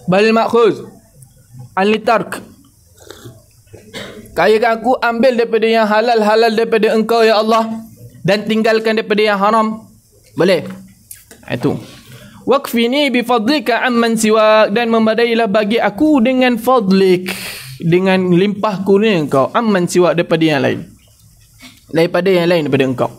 Speaker 1: Balil ma'khuz an-litark. Kayakan aku, ambil daripada yang halal daripada engkau ya Allah, dan tinggalkan daripada yang haram. Boleh? Itu. Waqfini bi fadlika amman siwak, dan memadailah bagi aku dengan fadlik, dengan limpah kurnia engkau, amman siwak, daripada yang lain daripada engkau.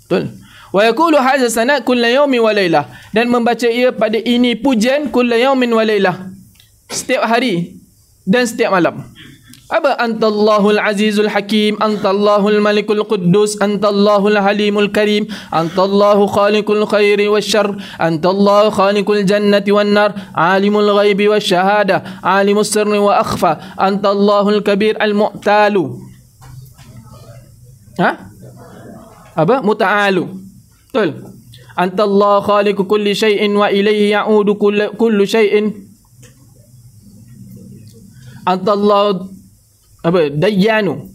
Speaker 1: Betul? Wa yaqulu hadza sana kulla yawmin wa lailah, dan membaca ia pada ini pujian kulla yawmin wa lailah, setiap hari dan setiap malam. Apa? Antallahul azizul hakim, antallahul malikul quddus, antallahul halimul karim, antallahu khaliqul khairi wasyarr, antallahu khaliqul jannati wan nar, alimul ghaibi wasyahada, alimus sirri wa akhfa, antallahul kabir al mu'talu. Apa? Muta'alu. Betul? Antallahu khaliqu kulli syai'in wa ilayhi ya'udu kullu syai'in. Antallahu apa? Dayyanu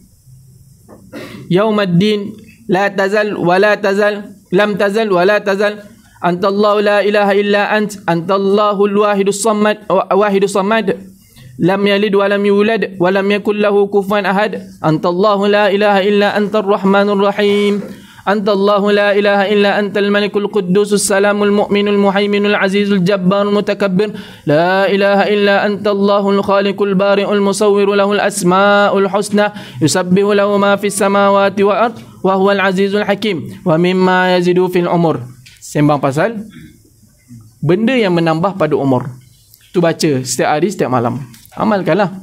Speaker 1: yaumaddin la tazal wa la tazal, lam tazal wa la tazal, antallahu la ilaha illa ant, antallahul wahidus samad, lam yalid wa lam yulad wa lam yakul lahu kufuwan ahad, antallahu la ilaha illa antar rahmanur rahim, antallahu la ilaha illa antal malikul quddusus salamul mu'minul muhaiminul azizul jabbarul mutakabbir, la ilaha illa antallahul khaliqul bari'ul musawwiru lahul asmaul husna, yusabbihu lahu ma fis samawati wa ard wa huwal azizul hakim, wa mimma yazidu fil umur. Sembang pasal benda yang menambah pada umur. Tu baca setiap hari, setiap malam. Amalkanlah.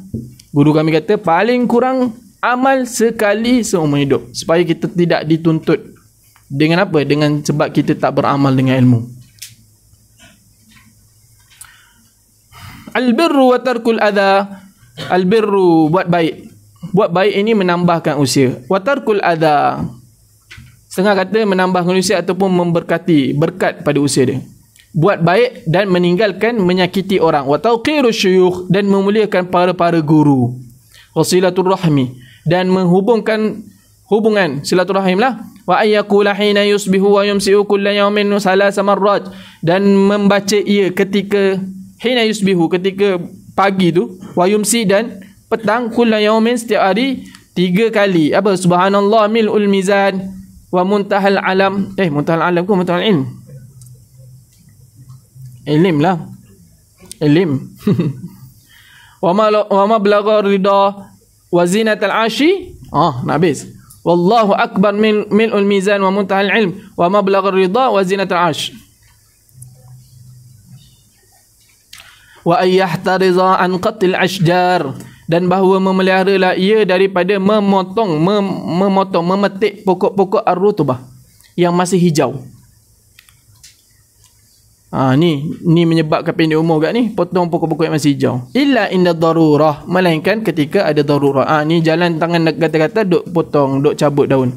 Speaker 1: Guru kami kata paling kurang amal sekali seumur hidup, supaya kita tidak dituntut dengan apa? Dengan sebab kita tak beramal dengan ilmu. Albirru wa tarkul adha. Albirru, buat baik. Buat baik ini menambahkan usia. Wa tarkul adha, setengah kata menambahkan usia ataupun memberkati, berkat pada usia dia. Buat baik dan meninggalkan menyakiti orang. Wa tawqiru syuyukh, dan memuliakan para guru. Wasilatul rahmi, dan menghubungkan hubungan silaturahim lah. Wa ayyakula hina yusbihu wa yumsi'u kulla yawmin salasa marrat, dan membaca ia ketika hina yusbihu, ketika pagi tu, wa yumsi, dan petang, kulla yawmin, setiap hari 3 kali. Apa? Subhanallah mil'ul mizan wa muntahal alam. Muntahal alam ke muntahal ilm? Ilm lah. Ilm. Wa ma belagha ridha wa zinatal ashi. Nak habis. Wallahu akbar mil'ul mizan wa muntahal ilm wa ma belagha ridha wa zinatal ash. Wa ayyahtariza an qatil ashjar, dan bahawa memeliharalah ia daripada memotong, memetik pokok-pokok ar-rutubah yang masih hijau. Ni menyebabkan pendek umur kat ni, potong pokok-pokok yang masih hijau. Illa inda darurah, melainkan ketika ada darurah. Ni jalan tangan kata-kata duk potong, duk cabut daun.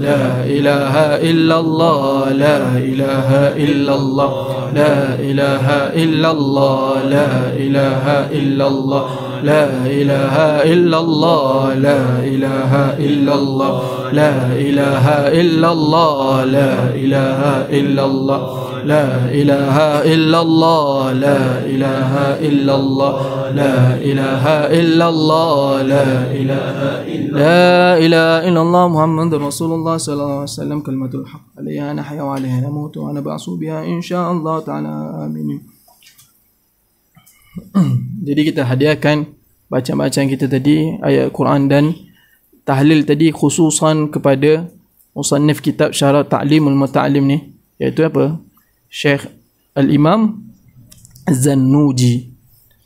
Speaker 1: لا إله إلا الله لا إله إلا الله لا إله إلا الله لا إله إلا الله لا إله إلا الله لا إله إلا الله لا إله إلا الله لا إله إلا الله لا إله إلا الله لا إله إلا الله لا إله إلا الله لا إله إلا الله محمد رسول الله صلى الله عليه وسلم كلمة الحق عليها نحيا وعليها نموت ونبعث بها إن شاء الله تعالى آمين. Jadi kita hadiahkan bacaan-bacaan kita tadi, ayat Quran dan tahlil tadi, khususan kepada musannif kitab Syarah Ta'limul Muta'allim ni, iaitu apa? Syekh Al-Imam Az-Zannuji.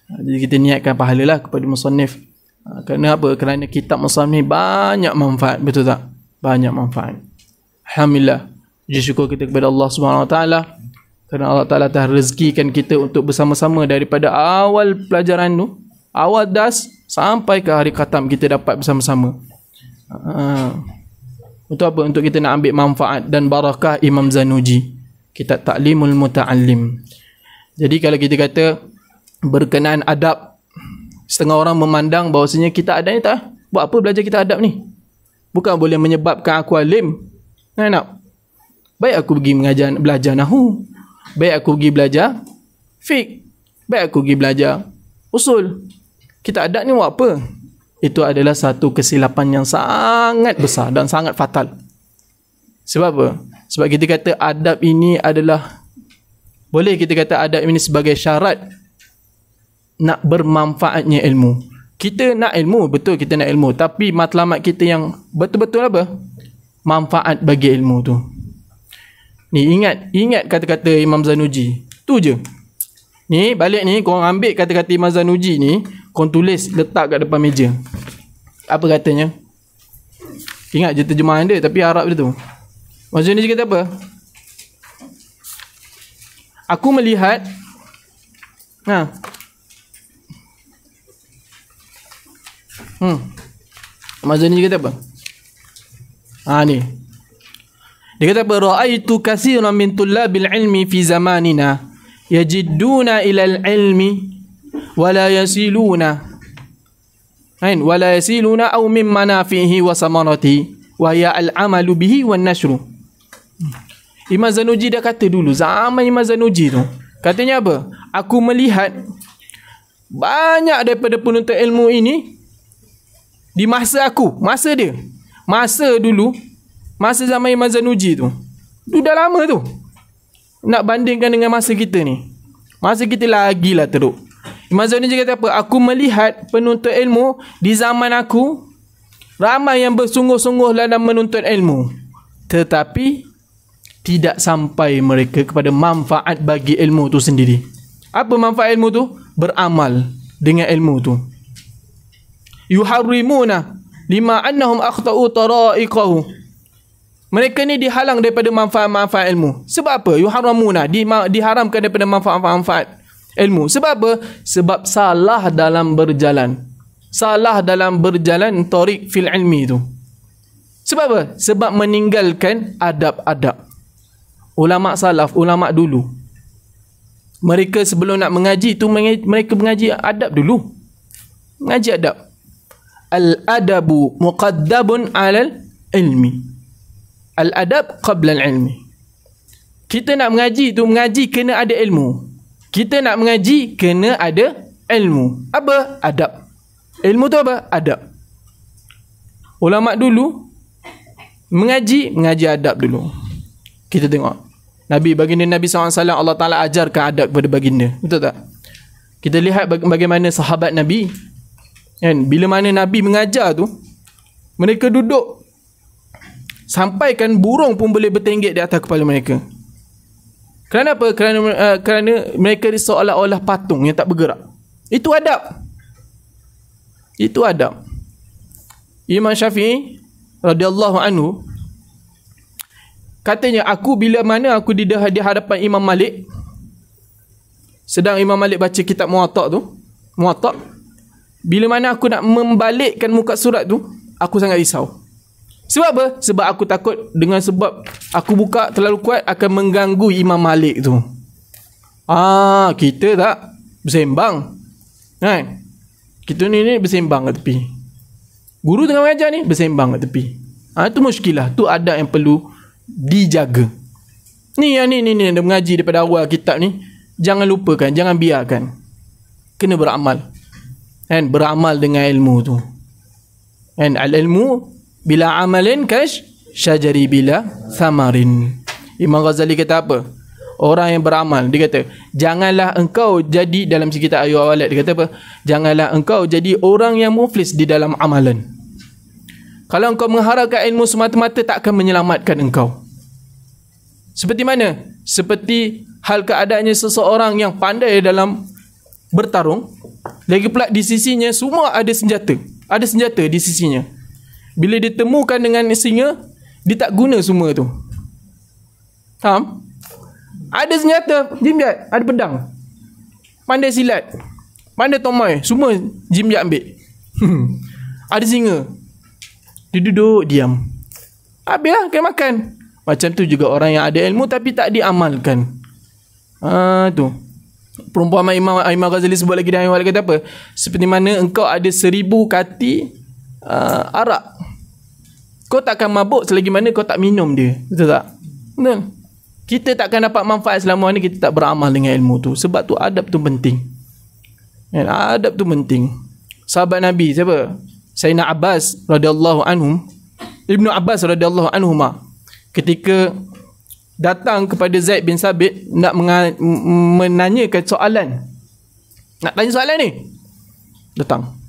Speaker 1: Jadi kita niatkan pahala lah kepada musannif. Kerana apa? Kerana kitab musannif ni banyak manfaat, betul tak? Banyak manfaat. Alhamdulillah. Puji syukur kita kepada Allah Subhanahu Wa Taala, kerana Allah Ta'ala telah rezekikan kita untuk bersama-sama daripada awal pelajaran tu, awal das sampai ke hari khatam, kita dapat bersama-sama. Untuk apa? Untuk kita nak ambil manfaat dan barakah Imam Zannuji, kitab Ta'limul Muta'allim. Jadi kalau kita kata berkenaan adab, setengah orang memandang bahawasanya kita adab ni tak, buat apa belajar kita adab ni? Bukan boleh menyebabkan aku alim. Nak? Baik aku pergi belajar nahu, baik aku pergi belajar fiqh, baik aku pergi belajar usul. Kita adab ni buat apa? Itu adalah satu kesilapan yang sangat besar dan sangat fatal. Sebab apa? Sebab kita kata adab ini adalah, boleh kita kata adab ini sebagai syarat nak bermanfaatnya ilmu. Kita nak ilmu, betul kita nak ilmu, tapi matlamat kita yang betul-betul apa? Manfaat bagi ilmu tu. Ni ingat kata-kata Imam Zannuji. Tu je. Ni balik ni, korang ambil kata-kata Imam Zannuji ni, korang tulis, letak kat depan meja. Apa katanya? Ingat je terjemahan dia, tapi Arab dia tu. Maksudnya dia kata apa? Aku melihat Maksudnya dia kata apa? Ni dia kata apa? Ra'aitu katsiran min tullabil ilmi fi zamanina yajidduna ila al-ilmi wa la yasiluna aw min manafihi wa samaratihi wa ya al-amalu bihi wan nashru. Imam Zannuji dah kata dulu, zaman Imam Zannuji tu, katanya apa? Aku melihat banyak daripada penuntut ilmu ini di masa aku, masa dia, masa dulu, masa zaman Imam Zannuji tu dah lama tu. Nak bandingkan dengan masa kita ni, masa kita lagilah teruk. Imam Zannuji kata apa? Aku melihat penuntut ilmu di zaman aku ramai yang bersungguh-sungguh dalam menuntut ilmu, tetapi tidak sampai mereka kepada manfaat bagi ilmu tu sendiri. Apa manfaat ilmu tu? Beramal dengan ilmu tu. Yuharrimuna lima annahum akhtau tara'iqahu. Mereka ni dihalang daripada manfaat-manfaat ilmu. Sebab apa? Yuharramuna, diharamkan daripada manfaat-manfaat ilmu. Sebab apa? Sebab salah dalam berjalan. Salah dalam berjalan tariq fil ilmi tu. Sebab apa? Sebab meninggalkan adab-adab. Ulama salaf, ulama dulu, mereka sebelum nak mengaji tu, mereka mengaji adab dulu. Mengaji adab. Al-adabu muqaddabun alal ilmi. Al-adab qabla al-ilmi. Kita nak mengaji tu, mengaji kena ada ilmu. Kita nak mengaji kena ada ilmu. Apa? Adab. Ilmu tu apa? Adab. Ulama dulu mengaji adab dulu. Kita tengok Nabi, baginda Nabi SAW, Allah Ta'ala ajarkan adab kepada baginda. Betul tak? Kita lihat bagaimana sahabat Nabi, kan? Bila mana Nabi mengajar tu, mereka duduk sampaikan burung pun boleh bertenggek di atas kepala mereka. Kerana apa? Kerana mereka seolah-olah patung yang tak bergerak. Itu adab. Itu adab. Imam Syafi'i radhiyallahu anhu katanya, bila mana aku di hadapan Imam Malik, sedang Imam Malik baca kitab Muwatta tu, bila mana aku nak membalikkan muka surat tu, aku sangat risau. Sebab apa? Sebab aku takut dengan sebab aku buka terlalu kuat akan mengganggu Imam Malik tu. Kita tak bersembang. Kan? Kita ni bersembang kat tepi. Guru tengah mengajar ni bersembang kat tepi. Tu muskilah. Tu adab yang perlu dijaga. Ni yang ni dah mengaji daripada awal kitab ni. Jangan lupakan, jangan biarkan. Kena beramal. Kan? Beramal dengan ilmu tu. Kan? Al-ilmu bila amalin kash syajari bila samarin. Imam Ghazali kata apa? Orang yang beramal, dia kata, janganlah engkau jadi, dalam sekitar ayat awal dia kata apa? Janganlah engkau jadi orang yang muflis di dalam amalan. Kalau engkau mengharapkan ilmu semata-mata, tak akan menyelamatkan engkau. Seperti mana? Seperti hal keadaannya seseorang yang pandai dalam bertarung, lagi pula di sisinya semua ada senjata. Ada senjata di sisinya. Bila ditemukan dengan singa, dia tak guna semua tu. Faham? Ada senjata, Jimjat, ada pedang. Pandai silat, pandai tomoy, semua Jimjat ambil. Ada singa. Dia duduk, diam. Habislah, kena makan. Macam tu juga orang yang ada ilmu tapi tak diamalkan. Tu. Perumpamaan Imam Ghazali sebut lagi dalam ayat kata apa? Seperti mana engkau ada 1000 kati arak. Kau takkan mabuk selagi mana kau tak minum dia. Betul tak? Betul. Kita takkan dapat manfaat selama ni kita tak beramal dengan ilmu tu. Sebab tu adab tu penting. Adab tu penting. Sahabat Nabi siapa? Sayyidina Abbas radhiyallahu anhum, Ibnu Abbas radhiyallahu anhuma, ketika datang kepada Zaid bin Sabit nak menanyakan soalan. Nak tanya soalan ni. Datang.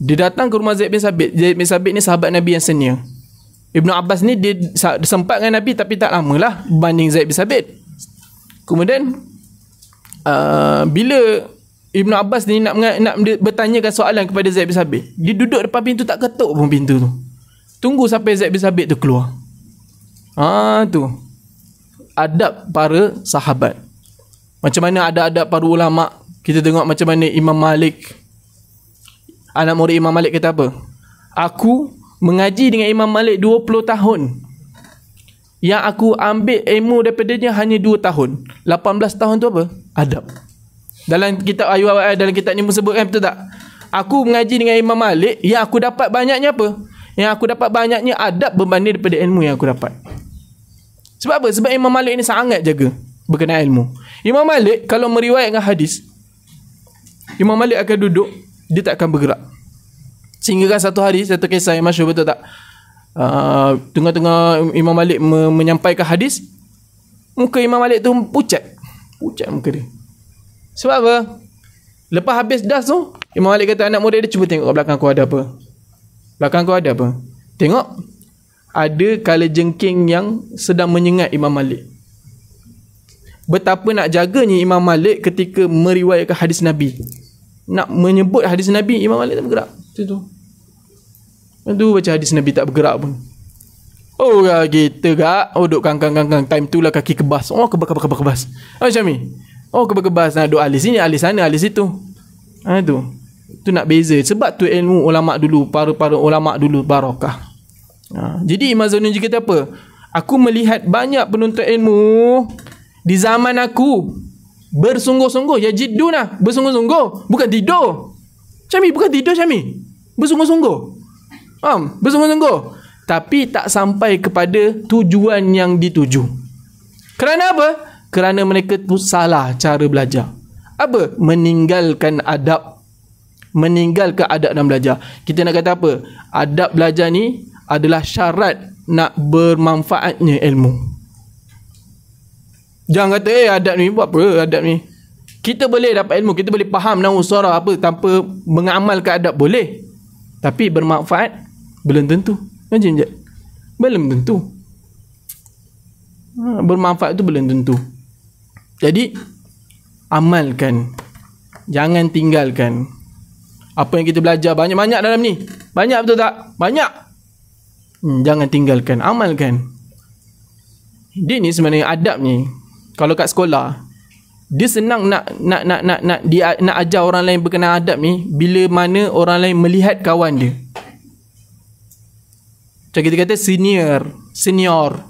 Speaker 1: Dia datang ke rumah Zaid bin Sabit. Zaid bin Sabit ni sahabat Nabi yang senior. Ibnu Abbas ni dia sempat dengan Nabi tapi tak lamalah berbanding Zaid bin Sabit. Kemudian bila Ibnu Abbas ni nak bertanyakan soalan kepada Zaid bin Sabit, dia duduk depan pintu, tak ketuk pun pintu tu. Tunggu sampai Zaid bin Sabit tu keluar. Tu adab para sahabat. Macam mana ada adab para ulama. Kita tengok macam mana Imam Malik, anak murid Imam Malik kata apa? Aku mengaji dengan Imam Malik 20 tahun. Yang aku ambil ilmu daripada dia hanya 2 tahun. 18 tahun tu apa? Adab. Dalam kitab ayat dalam kitab ni sebutkan, betul tak? Aku mengaji dengan Imam Malik, yang aku dapat banyaknya apa? Yang aku dapat banyaknya adab berbanding daripada ilmu yang aku dapat. Sebab apa? Sebab Imam Malik ni sangat jaga berkenaan ilmu. Imam Malik kalau meriwayatkan hadis, Imam Malik akan duduk, dia tak akan bergerak. Sehingga kan satu hari, satu kisah yang masyhur, betul tak? Tengah-tengah Imam Malik menyampaikan hadis, muka Imam Malik tu pucat muka dia. Sebab apa? Lepas habis das tu, Imam Malik kata anak murid dia, cuba tengok kat belakang kau ada apa. Belakang kau ada apa? Tengok, ada kalajengking yang sedang menyengat Imam Malik. Betapa nak jaganya Imam Malik ketika meriwayatkan hadis Nabi. Nak menyebut hadis Nabi, Imam Malik tak bergerak. Tu baca hadis Nabi tak bergerak pun. Oh kita gak. Duk kangkang. Time tu lah kaki kebas. Kebas. Macam ni. Kebas. Duk alis sini, alis sana, alis situ. Tu nak beza. Sebab tu ilmu ulama' dulu, para ulama' dulu barakah. Jadi Imam Zanuji kata apa? Aku melihat banyak penuntut ilmu di zaman aku bersungguh-sungguh. Ya jidduna, bersungguh-sungguh. Bukan tidur. Syami, bukan tidur Syami. Bersungguh-sungguh. Bersungguh-sungguh. Tapi tak sampai kepada tujuan yang dituju. Kerana apa? Kerana mereka tu salah cara belajar. Apa? Meninggalkan adab. Meninggalkan adab dan belajar. Kita nak kata apa? Adab belajar ni adalah syarat nak bermanfaatnya ilmu. Jangan kata adab ni buat apa adab ni. Kita boleh dapat ilmu, kita boleh faham nahwu sarah apa tanpa mengamalkan adab boleh. Tapi bermanfaat belum tentu. Macam je. Belum tentu. Bermanfaat tu belum tentu. Jadi amalkan. Jangan tinggalkan. Apa yang kita belajar banyak-banyak dalam ni. Banyak, betul tak? Banyak. Jangan tinggalkan, amalkan. Dia ni sebenarnya adab ni. Kalau kat sekolah, dia senang nak ajar orang lain berkenaan adab ni bila mana orang lain melihat kawan dia. Macam kita kata senior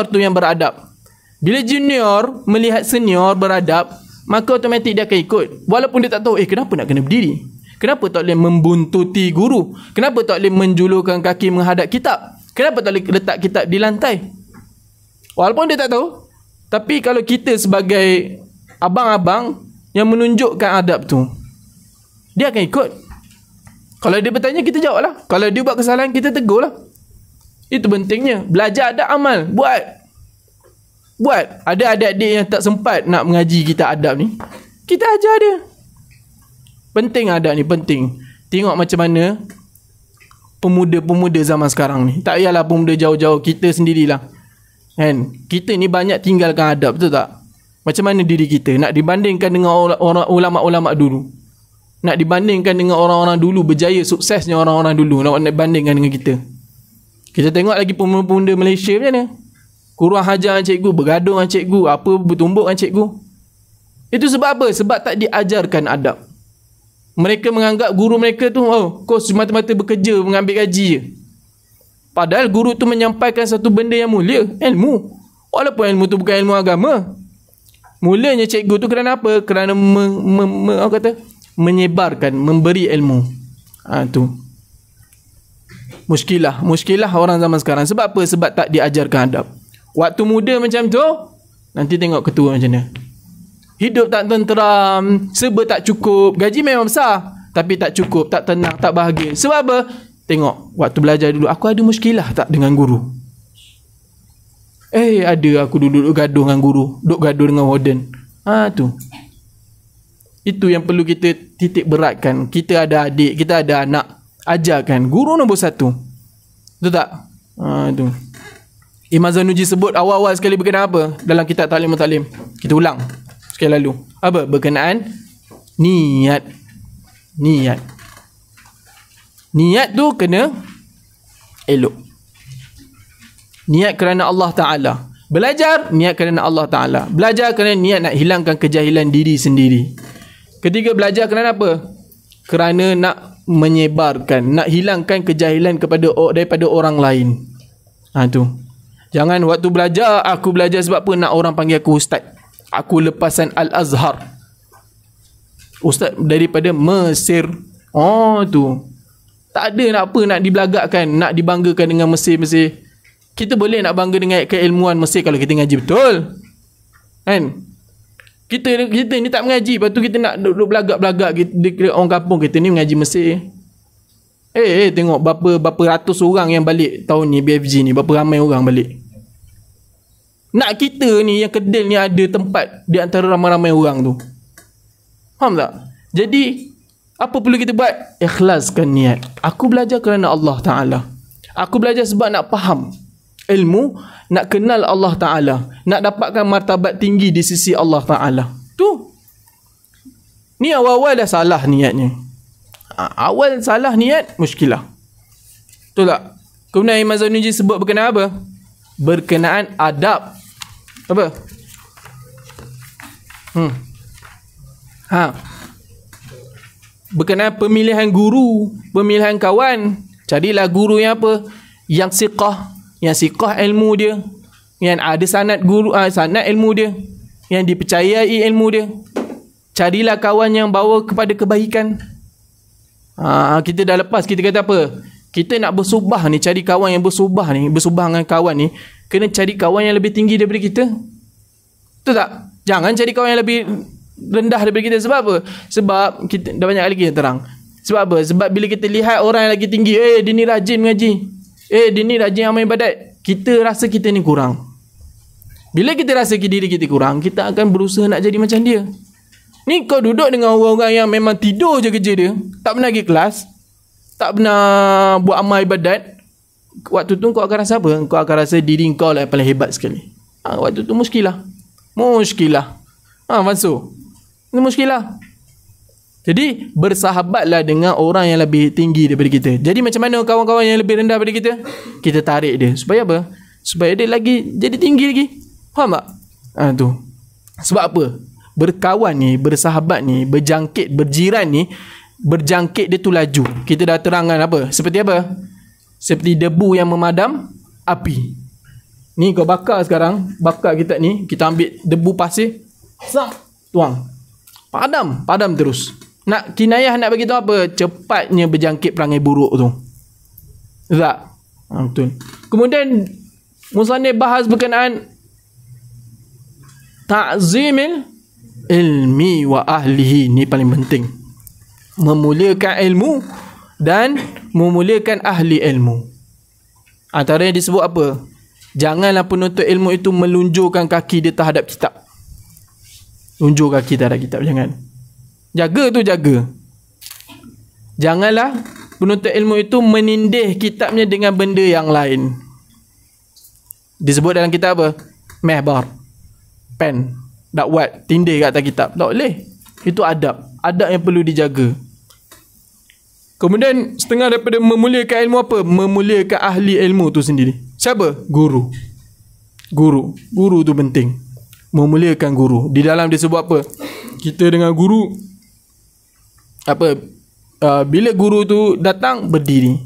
Speaker 1: tu yang beradab. Bila junior melihat senior beradab, maka automatik dia akan ikut. Walaupun dia tak tahu, kenapa nak kena berdiri? Kenapa tak boleh membuntuti guru? Kenapa tak boleh menjulurkan kaki menghadap kitab? Kenapa tak boleh letak kitab di lantai? Walaupun dia tak tahu, tapi kalau kita sebagai abang-abang yang menunjukkan adab tu, dia akan ikut. Kalau dia bertanya, kita jawab lah. Kalau dia buat kesalahan, kita tegur lah. Itu pentingnya. Belajar adab, amal. Buat. Ada adik-adik yang tak sempat nak mengaji kita adab ni, kita ajar dia. Penting adab ni, penting. Tengok macam mana pemuda-pemuda zaman sekarang ni. Tak payahlah pemuda jauh-jauh, kita sendirilah. Kan? Kita ni banyak tinggalkan adab, betul tak? Macam mana diri kita nak dibandingkan dengan orang ulama-ulama dulu? Nak dibandingkan dengan orang-orang dulu berjaya, suksesnya orang-orang dulu, nak bandingkan dengan kita. Kita tengok lagi pemuda-pemuda Malaysia macam mana? Kurang hajar dengan cikgu, bergaduh dengan cikgu, apa bertumbuk dengan cikgu. Itu sebab apa? Sebab tak diajarkan adab. Mereka menganggap guru mereka tu, kau semata-mata bekerja mengambil gaji je. Padahal guru tu menyampaikan satu benda yang mulia, ilmu. Walaupun ilmu tu bukan ilmu agama. Mulanya cikgu tu kerana apa? Kerana menyebarkan, memberi ilmu. Tu. Muskilah orang zaman sekarang. Sebab apa? Sebab tak diajarkan adab. Waktu muda macam tu, nanti tengok ketua macam mana. Hidup tak tenteram, serba tak cukup, gaji memang besar, tapi tak cukup, tak tenang, tak bahagia. Sebab apa? Tengok, waktu belajar dulu, aku ada muskilah tak dengan guru? Ada aku duduk gaduh dengan guru, duduk gaduh dengan warden. Tu. Itu yang perlu kita titik beratkan. Kita ada adik, kita ada anak, ajarkan. Guru nombor 1. Betul tak? Tu. Imam Zanuji sebut awal-awal sekali berkenaan apa? Dalam kitab Ta'lim. Kita ulang sekali lalu. Apa? Berkenaan niat. Niat tu kena elok. Niat kerana Allah Ta'ala. Belajar, niat kerana Allah Ta'ala. Belajar kerana niat nak hilangkan kejahilan diri sendiri. Ketiga, belajar kerana apa? Kerana nak menyebarkan, nak hilangkan kejahilan daripada orang lain. Tu. Jangan waktu belajar, aku belajar sebab apa? Nak orang panggil aku ustaz. Aku lepasan Al-Azhar. Ustaz daripada Mesir. Tu. Tak ada nak apa nak dibelagakkan, nak dibanggakan dengan Mesir. Kita boleh nak bangga dengan keilmuan Mesir kalau kita ngaji betul. Kan? Kita ni tak mengaji, lepas tu kita nak duduk belagak-belagak orang kampung kita ni mengaji Mesir. Tengok berapa ratus orang yang balik tahun ni BFG ni, berapa ramai orang balik. Nak kita ni yang kedil ni ada tempat di antara ramai-ramai orang tu. Faham tak? Jadi apa perlu kita buat? Ikhlaskan niat. Aku belajar kerana Allah Ta'ala. Aku belajar sebab nak faham ilmu, nak kenal Allah Ta'ala, nak dapatkan martabat tinggi di sisi Allah Ta'ala. Tu. Ni awal-awal dah salah niatnya. Awal salah niat, muskilah. Betul tak? Kemudian Imam Zanuji sebut berkenaan apa? Berkenaan adab. Apa? Berkenaan pemilihan guru, pemilihan kawan. Carilah guru yang apa? Yang siqah ilmu dia, yang ada sanad ilmu dia, yang dipercayai ilmu dia. Carilah kawan yang bawa kepada kebaikan. Kita dah lepas, kita kata apa? Kita nak bersubah ni, cari kawan yang bersubah dengan kawan ni, kena cari kawan yang lebih tinggi daripada kita. Betul tak? Jangan cari kawan yang lebih rendah daripada kita. Sebab apa? Sebab kita dah banyak lagi yang terang. Sebab apa? Sebab bila kita lihat orang yang lagi tinggi, dia ni rajin mengaji, dia ni rajin amal ibadat, kita rasa kita ni kurang. Bila kita rasa diri kita kurang, kita akan berusaha nak jadi macam dia. Ni kau duduk dengan orang-orang yang memang tidur je kerja dia, tak pernah pergi kelas, tak pernah buat amal ibadat. Waktu tu kau akan rasa apa? Kau akan rasa diri kau lah yang paling hebat sekali. Waktu tu muskilah. Masuk. Itu muskilah. Jadi bersahabatlah dengan orang yang lebih tinggi daripada kita. Jadi macam mana kawan-kawan yang lebih rendah daripada kita? Kita tarik dia. Supaya apa? Supaya dia lagi jadi tinggi lagi. Faham tak? Tu. Sebab apa? Berkawan ni, bersahabat ni, berjangkit, berjiran ni, berjangkit dia tu laju. Kita dah terangkan apa? Seperti apa? seperti debu yang memadam api. Ni kau bakar sekarang, bakar kita ni, kita ambil debu pasir, tuang. Padam terus. Nak kinayah nak bagi tahu apa? Cepatnya berjangkit perangai buruk tu. Tak? Betul. Kemudian musannif bahas berkenaan ta'zimil ilmi wa ahlihi. Ni paling penting. Memuliakan ilmu dan memuliakan ahli ilmu. Antaranya disebut apa? Janganlah penuntut ilmu itu melunjurkan kaki dia terhadap kitab. Lunjur kaki terhadap kitab, jangan. Jaga. Janganlah penuntut ilmu itu menindih kitabnya dengan benda yang lain. Disebut dalam kitab apa? Mehbar. Pen. Dakwat. Tindih kat atas kitab. Tak boleh. Itu adab. Adab yang perlu dijaga. Kemudian setengah daripada memuliakan ilmu apa? Memuliakan ahli ilmu tu sendiri. Siapa? Guru. Guru tu penting. Memuliakan guru. Di dalam dia sebut apa? Kita dengan guru apa? Bila guru tu datang, berdiri.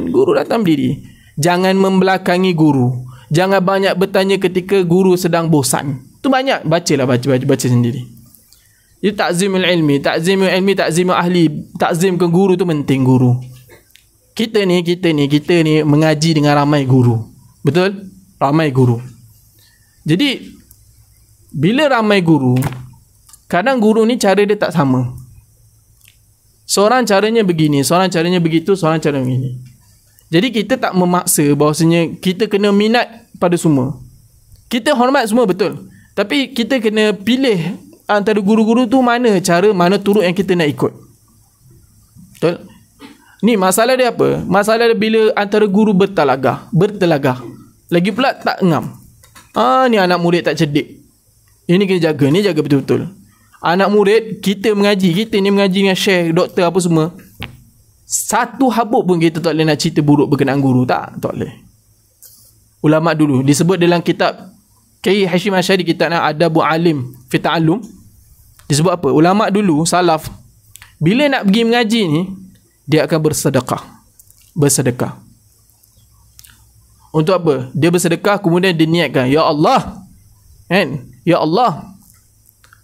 Speaker 1: Guru datang berdiri. Jangan membelakangi guru. Jangan banyak bertanya ketika guru sedang bosan. Tu banyak. Baca sendiri. Itu ta'zimul ilmi, ta'zimul ahli, ta'zim ke guru tu penting. Guru. Kita ni mengaji dengan ramai guru. Betul? Ramai guru. Jadi bila ramai guru, kadang guru ni cara dia tak sama. Seorang caranya begini, seorang caranya begitu, seorang caranya begini. Jadi kita tak memaksa bahawasanya kita kena minat pada semua. Kita hormat semua, betul. Tapi kita kena pilih antara guru-guru tu mana cara, mana turut yang kita nak ikut. Betul? Ni masalah dia apa? Masalah dia bila antara guru bertelagah. Lagi pula tak ngam. Ni anak murid tak cerdik. Ini kena jaga. Ni jaga betul-betul. Anak murid, kita mengaji dengan syekh, doktor apa semua. Satu habuk pun kita tak boleh nak cerita buruk berkenaan guru. Tak boleh. Ulama dulu disebut dalam kitab Kiai Hashim Asy'ari, kitab Adabu Alim fi Ta'allum. Disebut apa? Ulama dulu, salaf, bila nak pergi mengaji ni, dia akan bersedekah. Untuk apa? Dia bersedekah, kemudian dia niatkan, Ya Allah, Ya Allah,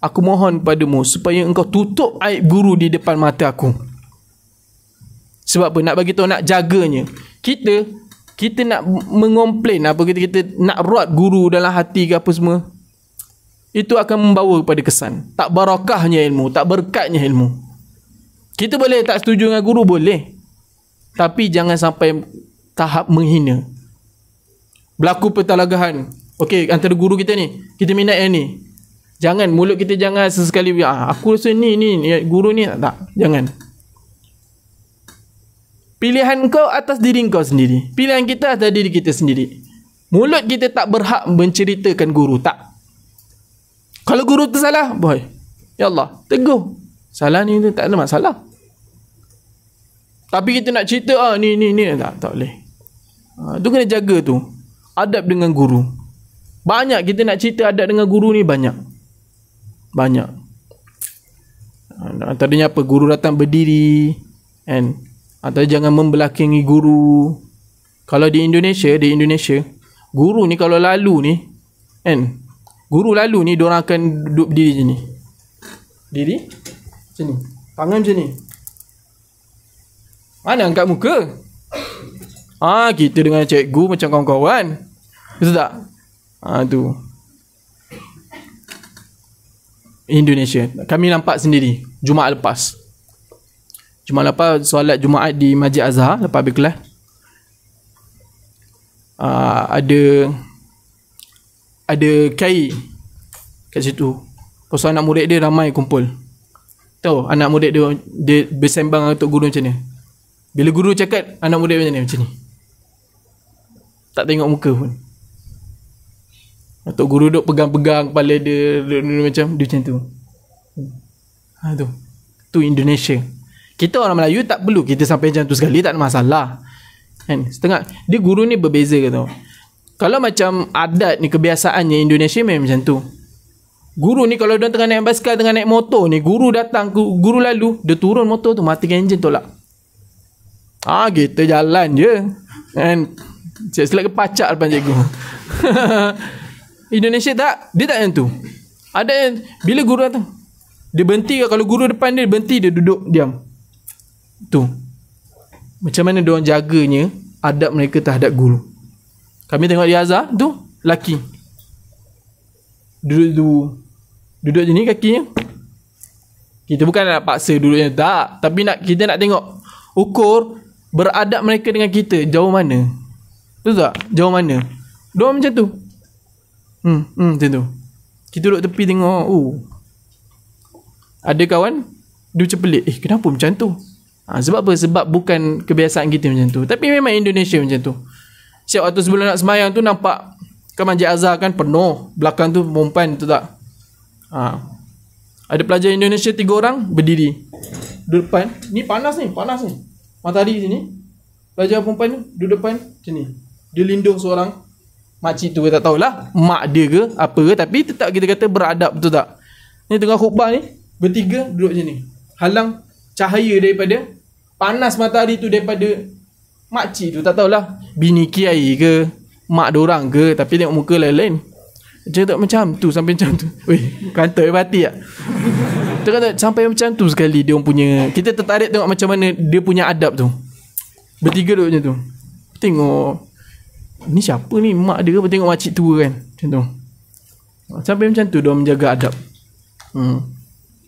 Speaker 1: aku mohon padamu supaya engkau tutup aib guru di depan mata aku. Sebab apa? Nak bagi tahu, nak jaganya. Kita nak mengomplain apa, kita nak rot guru dalam hati ke apa semua, itu akan membawa kepada kesan tak barakahnya ilmu, tak berkatnya ilmu. Kita boleh tak setuju dengan guru, boleh, tapi jangan sampai tahap menghina. Berlaku pertelagahan, okey, antara guru kita ni, kita minat yang ni, jangan, mulut kita jangan sesekali aku rasa ni guru ni, tak, jangan. Pilihan kau atas diri kau sendiri. Pilihan kita atas diri kita sendiri. Mulut kita tak berhak menceritakan guru, tak. Kalau guru tu salah, boy, ya Allah, tegur. Salah ni tak ada masalah. Tapi kita nak cerita ni tak boleh. Tu kena jaga tu. Adab dengan guru. Banyak kita nak cerita adab dengan guru ni, banyak. Antaranya apa? Guru datang berdiri, atau jangan membelakangi guru. Kalau di Indonesia, guru ni kalau lalu ni, guru lalu ni, diorang akan duduk berdiri macam ni. Diri macam ni, tangan macam ni. Mana angkat muka? Kita dengan cikgu macam kawan-kawan, betul tak? Tu Indonesia. Kami nampak sendiri Jumaat lepas solat Jumaat di Masjid Azhar, lepas habis kelas, ada kai kat situ. Pasal anak murid dia ramai kumpul. Tahu anak murid dia bersembang untuk guru macam ni. Bila guru cakap, anak murid macam ni. Tak tengok muka pun. Atau guru duk pegang-pegang kepala dia, macam tu. Tu Indonesia. Kita orang Melayu tak perlu kita sampai macam tu sekali, tak ada masalah. Setengah dia guru ni berbeza ke tau. Kalau macam adat ni, kebiasaannya Indonesia memang macam tu. Guru ni kalau dia tengah naik basikal, tengah naik motor ni, guru datang, guru lalu, dia turun motor tu, matikan enjin, tolak. Kita jalan je. Kan silap ke pacak depan cikgu. Indonesia tak, dia tak yang tu. Ada yang bila guru datang, dia berhenti. Kalau guru depan dia berhenti, dia duduk diam. Tu macam mana diorang jaganya adab mereka terhadap guru. Kami tengok di Azhar tu, laki duduk je ni kakinya. Kita bukan nak paksa duduknya, tak, tapi kita nak tengok ukur beradab mereka dengan kita jauh mana. Betul tak? Jauh mana. Diorang macam tu. Macam tu. Kita duduk tepi tengok. Ada kawan dia macam pelik. Kenapa macam tu? Sebab apa? Sebab bukan kebiasaan kita macam tu. Tapi memang Indonesia macam tu. Siap waktu sebelum nak semayang tu nampak kan Masjid Azhar kan penuh. Belakang tu perempuan tu tak. Ada pelajar Indonesia 3 orang berdiri duduk depan. Ni panas ni. Matahari sini. Pelajar perempuan ni duduk depan macam ni. Dia lindung seorang makcik tu, tak tahulah mak dia ke apa ke, tapi tetap kita kata beradab, betul tak? Ni tengah khutbah ni, bertiga duduk macam ni, halang cahaya daripada panas matahari tu daripada makcik tu, tak tahulah bini kiai ke mak dorang ke, tapi tengok muka lain-lain. Macam tu, sampai macam tu. Weh, kantoi hati tak? Kita kata sampai macam tu sekali dia punya. Kita tertarik tengok macam mana dia punya adab tu. Bertiga duduk macam tu. Tengok ni siapa ni, mak dia ke? Tengok makcik tua kan, macam tu. Sampai macam tu dia menjaga adab.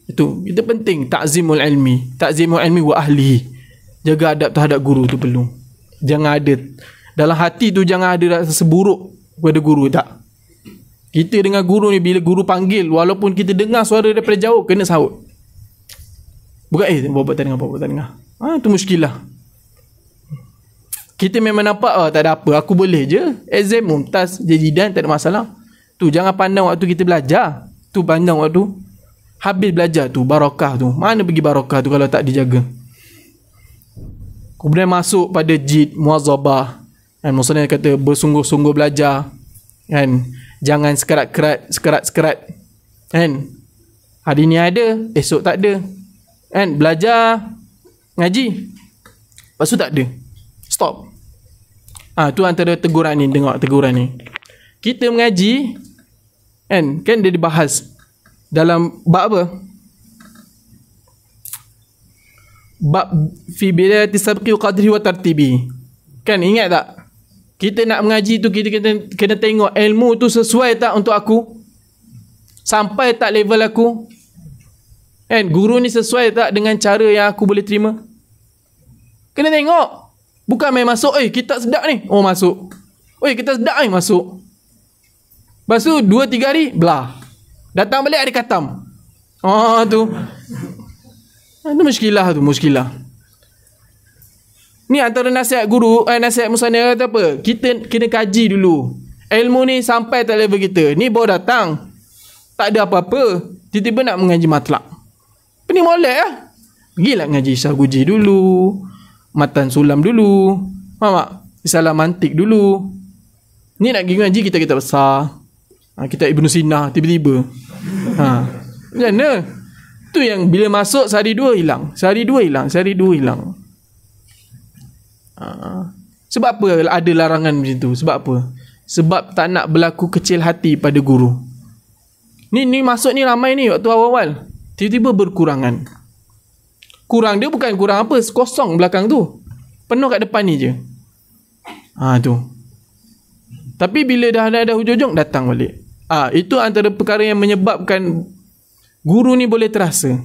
Speaker 1: Itu kita penting, ta'zimul ilmi wa ahli. Jaga adab terhadap guru tu perlu. Jangan ada dalam hati tu, jangan ada rasa buruk kepada guru, tak. Kita dengan guru ni, bila guru panggil, walaupun kita dengar suara daripada jauh, kena sahut. Bukan bawa tak dengar. Tu muskilah. Kita memang nampak tak ada apa, aku boleh je, exam mumtaz, jajidan, tak ada masalah. Tu jangan pandang waktu kita belajar. Tu pandang waktu habis belajar tu, barakah tu. Mana pergi barakah tu kalau tak dijaga. Kemudian masuk pada jid, muazzabah. Kan maksudnya kata bersungguh-sungguh belajar. Kan, jangan sekerat-sekerat. Kan, hari ni ada, esok tak ada. Kan, belajar ngaji, lepas tu tak ada, stop. Tu antara teguran ni. Tengok teguran ni, kita mengaji kan dia dibahas dalam bab apa, bab fi bidayati sabqi wa qadri wa tartibi. Kan ingat tak, kita nak mengaji tu, kita kena tengok ilmu tu sesuai tak untuk aku, sampai tak level aku. Kan, guru ni sesuai tak dengan cara yang aku boleh terima. Kena tengok. Bukan main masuk, kitab sedap ni, masuk. Kitab sedap ni, masuk. Lepas tu 2-3 hari belah, datang balik ada khatam. Tu muskilah. Ni antara nasihat guru, nasihat musannif kata apa? Kita kena kaji dulu. Ilmu ni sampai tak level kita. Ni baru datang, tak ada apa-apa, tiba-tiba nak mengaji matlak. Ni molek lah. Pergilah ngaji Syahguji dulu, Matan Sulam dulu, faham tak? Risalah Mantik dulu. Ni nak pergi ngaji kita besar, kita Ibnu Sina tiba-tiba. Macam mana? Tu yang bila masuk sehari dua hilang. Sebab apa ada larangan macam tu? Sebab apa? Sebab tak nak berlaku kecil hati pada guru. Ni masuk ni ramai ni waktu awal-awal, tiba-tiba berkurangan. Kurang dia bukan kurang apa, kosong belakang tu, penuh kat depan ni je. Tu. Tapi bila dah ada hujung-hujung, datang balik. Itu antara perkara yang menyebabkan guru ni boleh terasa.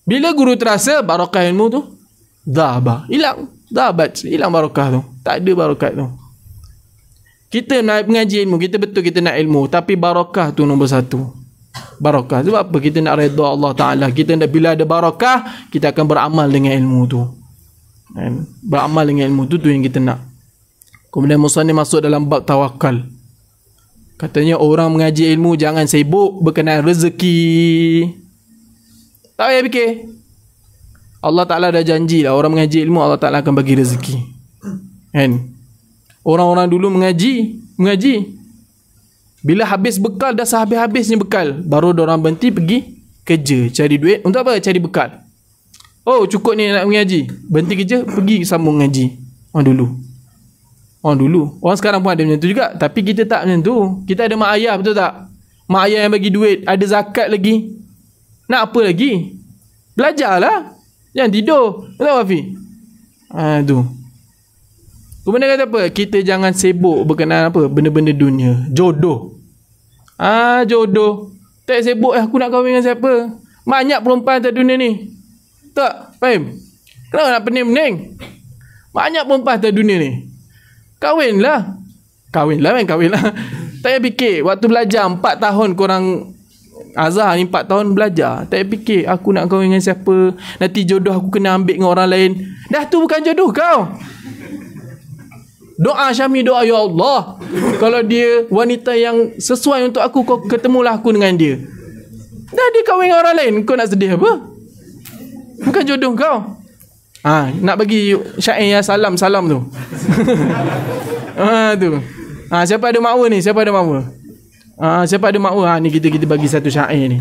Speaker 1: Bila guru terasa, barakah ilmu tu hilang barakah tu. Tak ada barakah tu. Kita nak mengaji ilmu, kita betul kita nak ilmu, tapi barakah tu nombor satu. Barakah. Sebab apa? Kita nak redha Allah Ta'ala. Kita nak, bila ada barakah, kita akan beramal dengan ilmu tu. Beramal dengan ilmu tu yang kita nak. Kemudian musannif masuk dalam bab tawakal. Katanya orang mengaji ilmu jangan sibuk berkenaan rezeki. Tak payah fikir. Allah Ta'ala dah janji lah, orang mengaji ilmu Allah Ta'ala akan bagi rezeki. Kan? Orang-orang dulu mengaji, bila habis bekal, dah sehabis-habisnya bekal, baru diorang berhenti pergi kerja, cari duit. Untuk apa? Cari bekal. Cukup ni nak mengaji, berhenti kerja, pergi sambung ngaji. Dulu Orang dulu. Orang sekarang pun ada macam tu juga. Tapi kita tak macam tu. Kita ada mak ayah, betul tak? Mak ayah yang bagi duit. Ada zakat lagi. Nak apa lagi? Belajarlah. Jangan tidur. Betul tak, Wafi? Tu. Kemudian kata apa? Kita jangan sibuk berkenaan apa? Benda-benda dunia. Jodoh. Jodoh. Tak sibuk aku nak kahwin dengan siapa. Banyak perempuan atas dunia ni. Tak? Faham? Kenapa nak pening-pening? Banyak perempuan atas dunia ni. Kahwinlah. Kahwinlah. Tak payah fikir. Waktu belajar 4 tahun korang Azhar ni 4 tahun belajar. Tak payah fikir aku nak kahwin dengan siapa. Nanti jodoh aku kena ambil dengan orang lain. Dah tu bukan jodoh kau. Doa Syami, doa ya Allah, kalau dia wanita yang sesuai untuk aku, kau ketemulah aku dengan dia. Dah dia kahwin dengan orang lain, kau nak sedih apa? Bukan jodoh kau. Nak bagi syair yang salam tu. Tu. Siapa ada makwa ni? Siapa ada makwa? Ni kita bagi satu syair ni.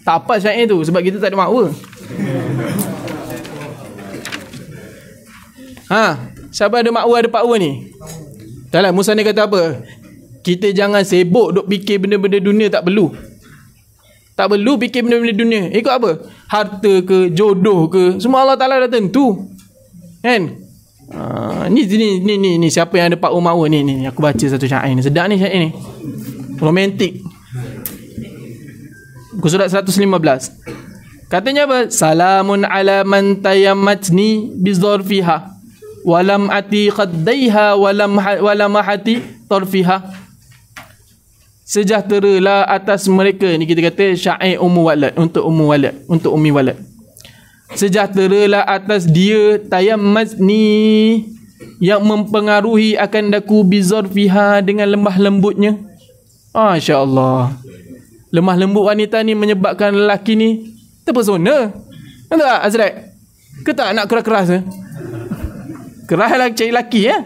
Speaker 1: Tak apa syair tu sebab kita tak ada makwa. Siapa ada makwa, ada pakwa ni? Taklah Musa ni kata apa? Kita jangan sibuk duk fikir benda-benda dunia tak perlu. Tak perlu fikir benda-benda dunia. Ikut apa? Harta ke, jodoh ke, semua Allah Ta'ala dah tentu. Kan? Ni siapa yang ada pakwa makwa ni aku baca satu syair ni. Sedap ni syair ni. Romantik. Muka surat 115. Katanya apa? Salamun ala man tayammatni bizarfiha walam ati qaddaiha walam hati tarfiha. Sejahteralah atas mereka. Ni kita kata syair Ummu Walad, untuk Ummi Walad. Sejahteralah atas dia tayammatni, yang mempengaruhi akan daku bizarfiha, dengan lemah lembutnya. Masya-Allah. Lemah lembut wanita ni menyebabkan lelaki ni terpesona. Betul tak Azrael? Ke tak nak keras-keras? Kerahlah cari lelaki ya.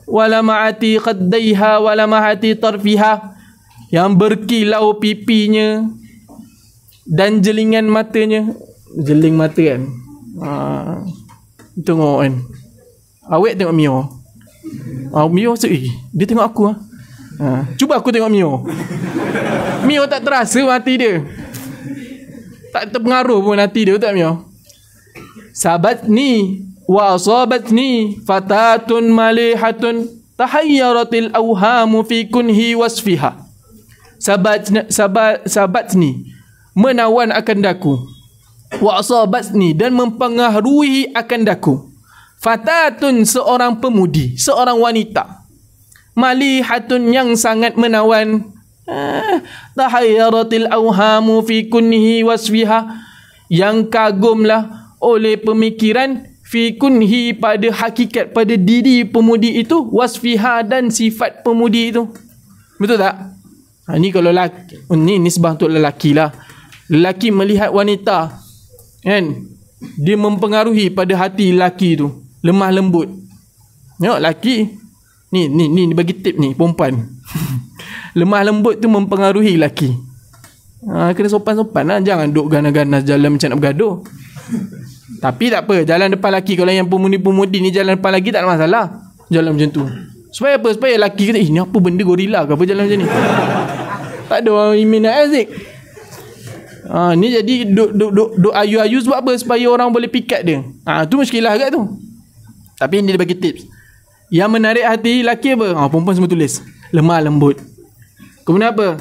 Speaker 1: Wala ma'ati qaddaiha wala ma'ati tarfiha, yang berkilau pipinya dan jelingan matanya. Jeling mata kan. Tengok kan. Awek tengok Mio. Mio dia tengok aku. Cuba aku tengok Mio. Mio tak terasa hati dia. Tak terpengaruh pun hati dia, betul tak Mio? Sabatni wa asabatni fatatun malihatun tahayyaratil awhamu fi kunhi wasfiha. Sabatni, menawan akan daku, wa asabatni, dan mempengaruhi akan daku, fatatun, seorang pemudi, seorang wanita, malihatun, yang sangat menawan, tahayyaratil awhamu fi kunhi wasfiha, yang kagumlah oleh pemikiran, fi kunhi, pada hakikat, pada diri pemudi itu, wasfiha, dan sifat pemudi itu. Betul tak? Ni kalau lelaki, ni nisbah untuk lelaki lah. Lelaki melihat wanita, kan, dia mempengaruhi pada hati lelaki tu, lemah lembut. Tengok lelaki ni bagi tip ni perempuan. Lemah lembut tu mempengaruhi lelaki. Kena sopan-sopan lah. Jangan duk ganas-ganas jalan macam nak bergaduh. Tapi tak apa, jalan depan lelaki, kalau yang pemudi-pemudi ni jalan depan lelaki tak ada masalah. Jalan macam tu. Supaya apa? Supaya lelaki kata, ni apa benda gorila ke apa jalan macam ni. Tak ada orang imin nak azik. Ni jadi duk ayu-ayu sebab apa? Supaya orang boleh pikat dia. Tu muskilah agak tu. Tapi ni dia bagi tips. Yang menarik hati lelaki apa? Perempuan semua tulis lemah lembut. Kemudian apa?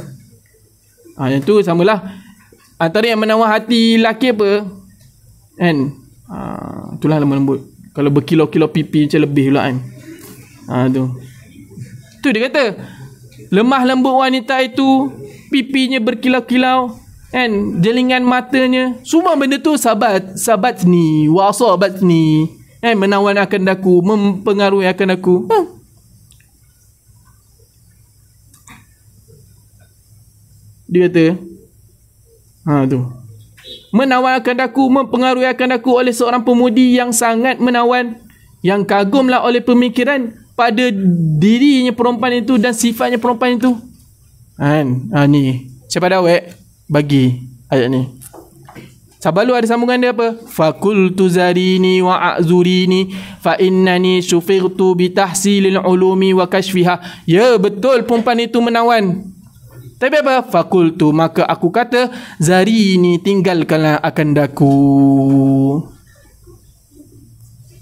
Speaker 1: Yang tu samalah. Antara yang menawan hati lelaki apa? Kan? Itulah lemah lembut. Kalau berkilau-kilau pipi macam lebih pula kan. Tu dia kata lemah lembut wanita itu, pipinya berkilau-kilau, kan, jelingan matanya, semua benda tu sabatni wa asabatni, kan, menawan akan daku, mempengaruhi akan aku. Dia kata tu, menawan akan daku, mempengaruhi akan daku oleh seorang pemudi yang sangat menawan, yang kagumlah oleh pemikiran pada dirinya perempuan itu dan sifatnya perempuan itu. Ni siapa dah awek bagi ayat ni. Sabalu ada sambungan dia apa? Fakultu zarini wa a'zurini fa innani syufiqtu bi tahsilil ulumi wa kashfiha. Ya, betul perempuan itu menawan. Tapi apa? Fakultu, maka aku kata, zarini, tinggalkanlah akan daku.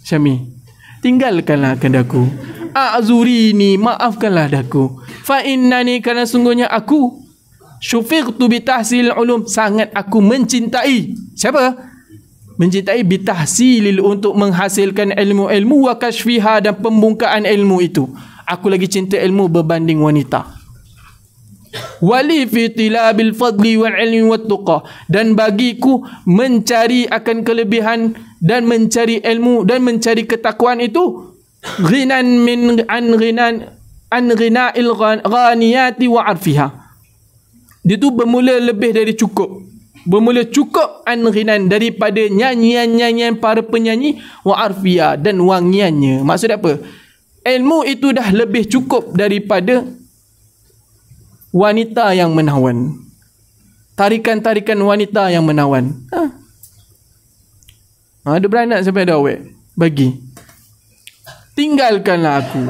Speaker 1: Syami, tinggalkanlah akan daku. A'zurini, maafkanlah daku. Fa innani, kerana sungguhnya aku syufiqtu bi tahsilil ulum, sangat aku mencintai. Siapa? Mencintai bi tahsilil, untuk menghasilkan ilmu-ilmu, wa kashfiha, dan pembungkaan ilmu itu. Aku lagi cinta ilmu berbanding wanita. Wali fi tilabil fadli wal ilmi wat tuqa, dan bagiku mencari akan kelebihan dan mencari ilmu dan mencari ketakwaan itu ghinan min an ghina'il ghaniyati wa arfiha. Dia tu bermula lebih dari cukup. Bermula cukup an-ghinan, daripada nyanyian-nyanyian para penyanyi, wa arfiya, dan wangiannya. Maksud apa? Ilmu itu dah lebih cukup daripada wanita yang menawan. Tarikan-tarikan wanita yang menawan. Ada beranak sampai ada awet. Bagi. Tinggalkanlah aku.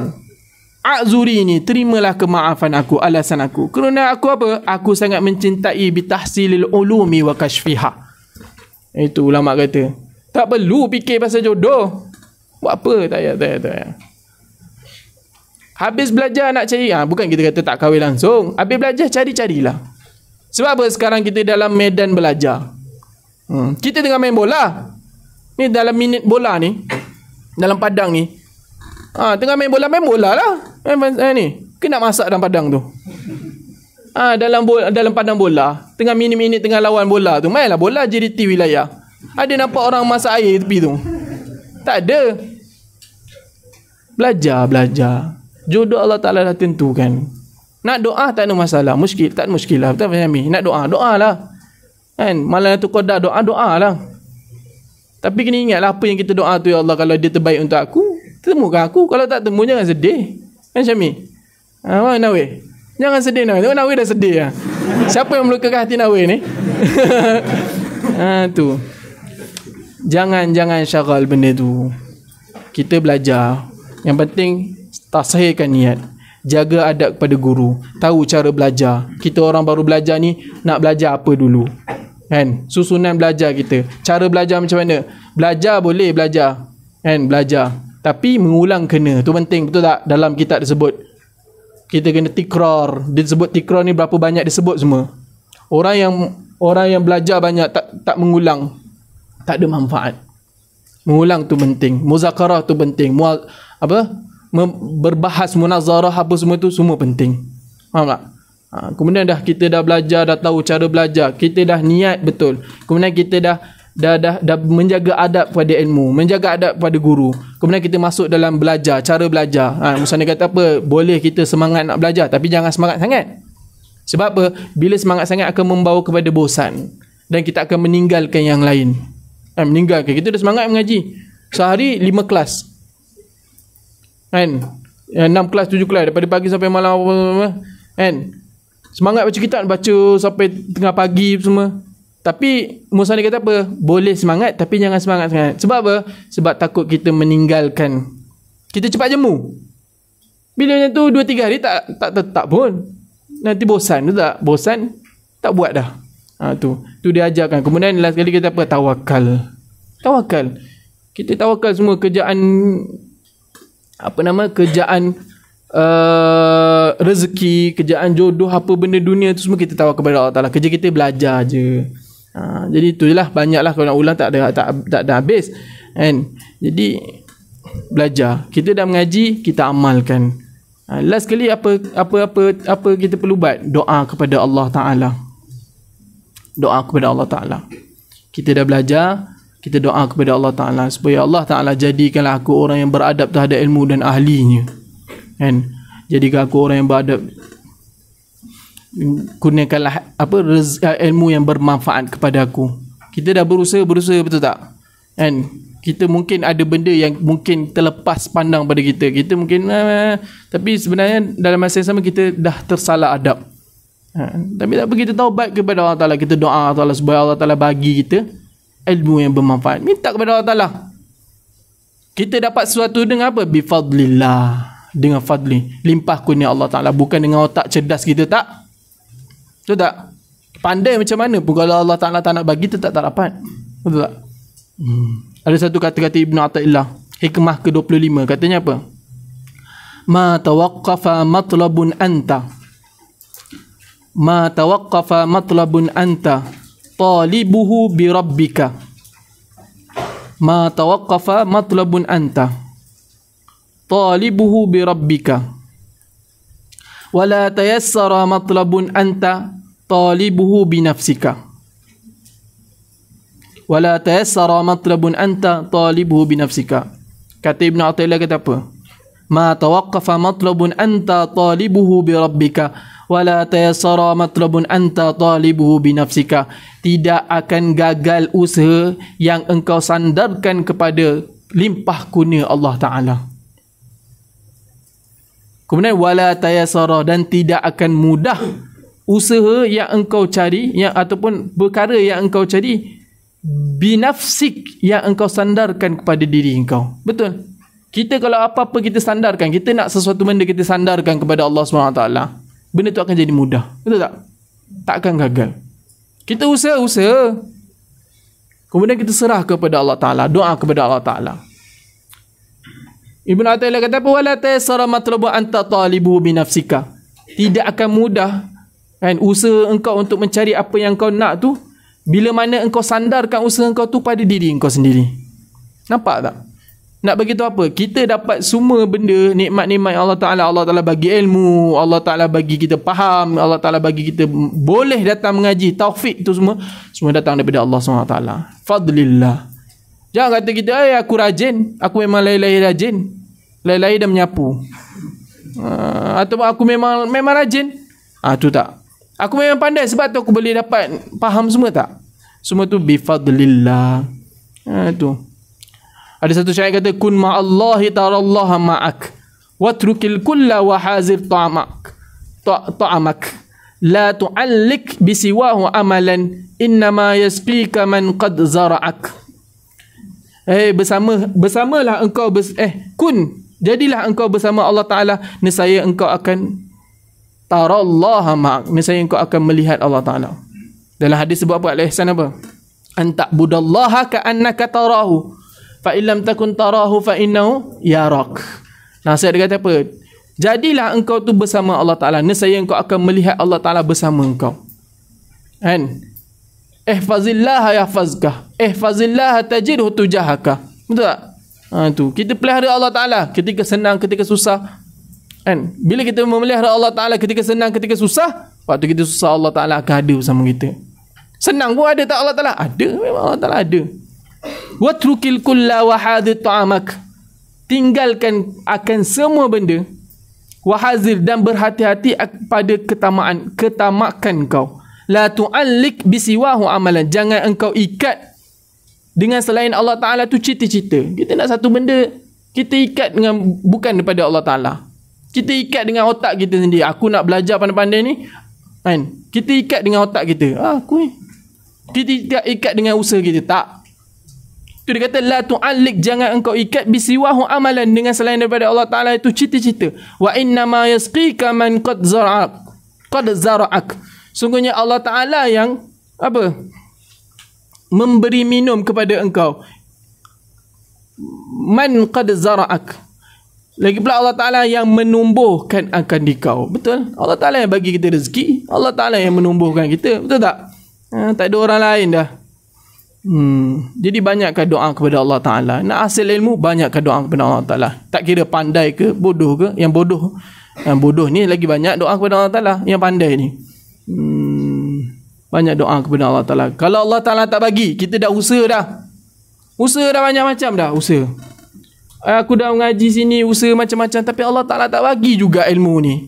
Speaker 1: A'zuri ini, terimalah kemaafan aku, alasan aku. Kerana aku apa? Aku sangat mencintai bitahsilil ulumi wa kashfiha. Itu ulama kata. Tak perlu fikir pasal jodoh. Buat apa? Tak payah. Habis belajar nak cari. Bukan kita kata tak kahwin langsung. Habis belajar, cari-carilah. Sebab apa? Sekarang kita dalam medan belajar. Kita tengah main bola. Ni dalam minit bola ni. Dalam padang ni. Tengah main bola lah. Ni, kena masak dalam padang tu. Dalam padang bola, tengah minit-minit tengah lawan bola tu, mainlah bola JDT wilayah. Ada nampak orang masak air tepi tu? Tak ada. Belajar. Jodoh Allah Ta'ala dah tentukan. Nak doa tak ada masalah. Tak ada muskilah. Betul fahami? Nak doa lah. Kan? Malam tu qadar doa lah. Tapi kena ingatlah, apa yang kita doa tu, ya Allah, kalau dia terbaik untuk aku, temukan aku. Kalau tak temu, jangan sedih. Kan Syami? Nawi, jangan sedih Nawi. Tengok Nawi dah sedih lah. Siapa yang melukakan hati Nawi ni? Tu. Jangan syagal benda tu. Kita belajar. Yang penting tasahihkan niat. Jaga adab kepada guru. Tahu cara belajar. Kita orang baru belajar ni, nak belajar apa dulu? Kan? Susunan belajar kita. Cara belajar macam mana? Belajar boleh belajar. Kan? Belajar. Tapi mengulang kena. Tu penting, betul tak? Dalam kitab disebut. Kita kena tikrar. Dia sebut tikrar ni berapa banyak disebut semua. Orang yang belajar banyak tak mengulang, tak ada manfaat. Mengulang tu penting. Muzakarah tu penting. Berbahas, munazarah, apa semua tu semua penting. Faham tak? Kemudian kita dah belajar, dah tahu cara belajar, kita dah niat betul. Kemudian kita dah menjaga adab pada ilmu, menjaga adab pada guru. Kemudian kita masuk dalam belajar, cara belajar. Musannif kata apa? Boleh kita semangat nak belajar, tapi jangan semangat sangat. Sebab apa? Bila semangat sangat akan membawa kepada bosan, dan kita akan meninggalkan yang lain. Meninggalkan. Kita dah semangat mengaji. Sehari 5 kelas. Kan? 6 kelas, 7 kelas. Daripada pagi sampai malam. Kan? Semangat baca kitab, baca sampai tengah pagi semua. Tapi musannif kata apa? Boleh semangat, tapi jangan semangat sangat. Sebab apa? Sebab takut kita meninggalkan. Kita cepat jemu. Bila macam tu 2-3 hari tak tetap pun. Nanti bosan tu tak? Bosan, tak buat dah. Tu dia ajarkan. Kemudian last kali kita apa? Tawakal. Kita tawakal semua kerjaan, kerjaan rezeki, kerjaan jodoh, apa benda dunia tu semua kita tawakal kepada Allah Ta'ala. Kerja kita belajar je. Jadi itulah, banyaklah kalau nak ulang tak ada habis. Kan? Jadi belajar. Kita dah mengaji, kita amalkan. Last kali apa kita perlu buat? Doa kepada Allah Ta'ala. Doa kepada Allah Ta'ala. Kita dah belajar, kita doa kepada Allah Ta'ala supaya Allah Ta'ala jadikanlah aku orang yang beradab terhadap ilmu dan ahlinya. Kan? Jadikan aku orang yang beradab, kurniakanlah ilmu yang bermanfaat kepada aku. Kita dah berusaha betul tak? Kan? Kita mungkin ada benda yang mungkin terlepas pandang pada kita. Kita mungkin tapi sebenarnya dalam masa yang sama kita dah tersalah adab. Tapi tak apa, kita taubat kepada Allah Ta'ala. Kita doa Allah Ta'ala supaya Allah Ta'ala bagi kita ilmu yang bermanfaat. Minta kepada Allah Ta'ala. Kita dapat sesuatu dengan apa? Bifadlillah. Dengan fadli. Limpah kurnia Allah Ta'ala. Bukan dengan otak cerdas kita, tak? Betul tak? Pandai macam mana pun kalau Allah Ta'ala tak nak bagi, tetap tak dapat. Betul tak? Ada satu kata-kata Ibn Athaillah, hikmah ke-25. Katanya apa? Ma tawaqqafa matlabun anta. Ma tawaqqafa matlabun anta. Talibuhu bi rabbika. Ma tawaqqafa matlabun anta. Talibuhu bi rabbika. Wala tayassara matlabun anta. Talibuhu bi nafsika. Wala tayassara matlabun anta. Talibuhu bi nafsika. Kata Ibn Athaillah kata apa? Ma tawaqqafa matlabun anta. Talibuhu bi rabbika. Wala tayassara matlabun anta. Talibuhu bi nafsika. Tidak akan gagal usaha yang engkau sandarkan kepada limpah kurnia Allah Ta'ala. Kemudian wala tayassara, dan tidak akan mudah usaha yang engkau cari, yang ataupun perkara yang engkau cari, binafsik, yang engkau sandarkan kepada diri engkau. Betul? Kita kalau apa-apa kita sandarkan, kita nak sesuatu benda kita sandarkan kepada Allah SWT, benda tu akan jadi mudah. Betul tak? Tak akan gagal. Kita usaha-usaha, kemudian kita serah kepada Allah Ta'ala, doa kepada Allah Ta'ala. Ibn Athaillah kata apa? Wala tayassara matlabu anta talibu binafsika. Tidak akan mudah kan usaha engkau untuk mencari apa yang kau nak tu, bila mana engkau sandarkan usaha engkau tu pada diri engkau sendiri. Nampak tak? Nak bagi tahu apa? Kita dapat semua benda, nikmat-nikmat Allah Ta'ala. Allah Ta'ala bagi ilmu, Allah Ta'ala bagi kita faham, Allah Ta'ala bagi kita boleh datang mengaji, taufik tu semua datang daripada Allah SWT. Fadlillah. Jangan kata kita, aku rajin, aku memang lahir-lahir rajin, lahir-lahir dah menyapu. Atau aku memang rajin. Tu tak. Aku memang pandai sebab tu aku boleh dapat faham semua, tak? Semua tu bifadlillah. Tu. Ada satu syair kata, kun ma'allahi tarallaha ma'ak watrukil kulla wa hazir ta'amak. La tu'allik bisiwahu amalan innama yasqika man qad zara'ak. Bersamalah engkau kun, jadilah engkau bersama Allah Ta'ala, nescaya engkau akan tarallaha ma'ak, nescaya engkau akan melihat Allah Ta'ala. Dalam hadis sebut apa? Al-ihsan apa? Anta'budallaha ka'annaka tarahu fa illam takun tarahu fa innahu yarak. Nasihat dia kata apa? Jadilah engkau tu bersama Allah Ta'ala, nescaya engkau akan melihat Allah Ta'ala bersama engkau. Kan? Ihfazillah yahfazka, ihfazillah tajidhu tujahaka. Betul tak? Tu. Kita pelihara Allah Ta'ala ketika senang, ketika susah. Kan? Bila kita memelihara Allah Ta'ala ketika senang, ketika susah, waktu kita susah Allah Ta'ala akan ada bersama kita. Senang pun ada tak Allah Ta'ala? Ada. Memang Allah Ta'ala ada. Watrukil kulla wa hadir ta'amak. Tinggalkan akan semua benda, wahazir, dan berhati-hati pada ketamakan kau. La tu'allik bisiwahu amalan. Jangan engkau ikat dengan selain Allah Ta'ala tu cita-cita. Kita nak satu benda, kita ikat dengan bukan daripada Allah Ta'ala. Kita ikat dengan otak kita sendiri. Aku nak belajar pandai-pandai ni, kan? Kita ikat dengan otak kita. Aku ni. Kita ikat dengan usaha kita. Tak. Tu dia kata la tu'allik, jangan engkau ikat bisiwahu amalan, dengan selain daripada Allah Ta'ala itu cita-cita. Wa inna ma yasqika man qad zara'ak. Sungguhnya Allah Ta'ala yang apa? Memberi minum kepada engkau. Man qad zara'ak. Lagi pula Allah Ta'ala yang menumbuhkan akan dikau. Betul? Allah Ta'ala yang bagi kita rezeki, Allah Ta'ala yang menumbuhkan kita. Betul tak? Tak ada orang lain dah. Jadi banyakkan doa kepada Allah Ta'ala. Nak hasil ilmu, banyakkan doa kepada Allah Ta'ala. Tak kira pandai ke, bodoh ke. Yang bodoh ni lagi banyak doa kepada Allah Ta'ala. Yang pandai ni banyak doa kepada Allah Ta'ala. Kalau Allah Ta'ala tak bagi, kita dah usaha dah. Usaha dah macam-macam dah. Usaha, aku dah mengaji sini, usaha macam-macam, tapi Allah Ta'ala tak bagi juga ilmu ni.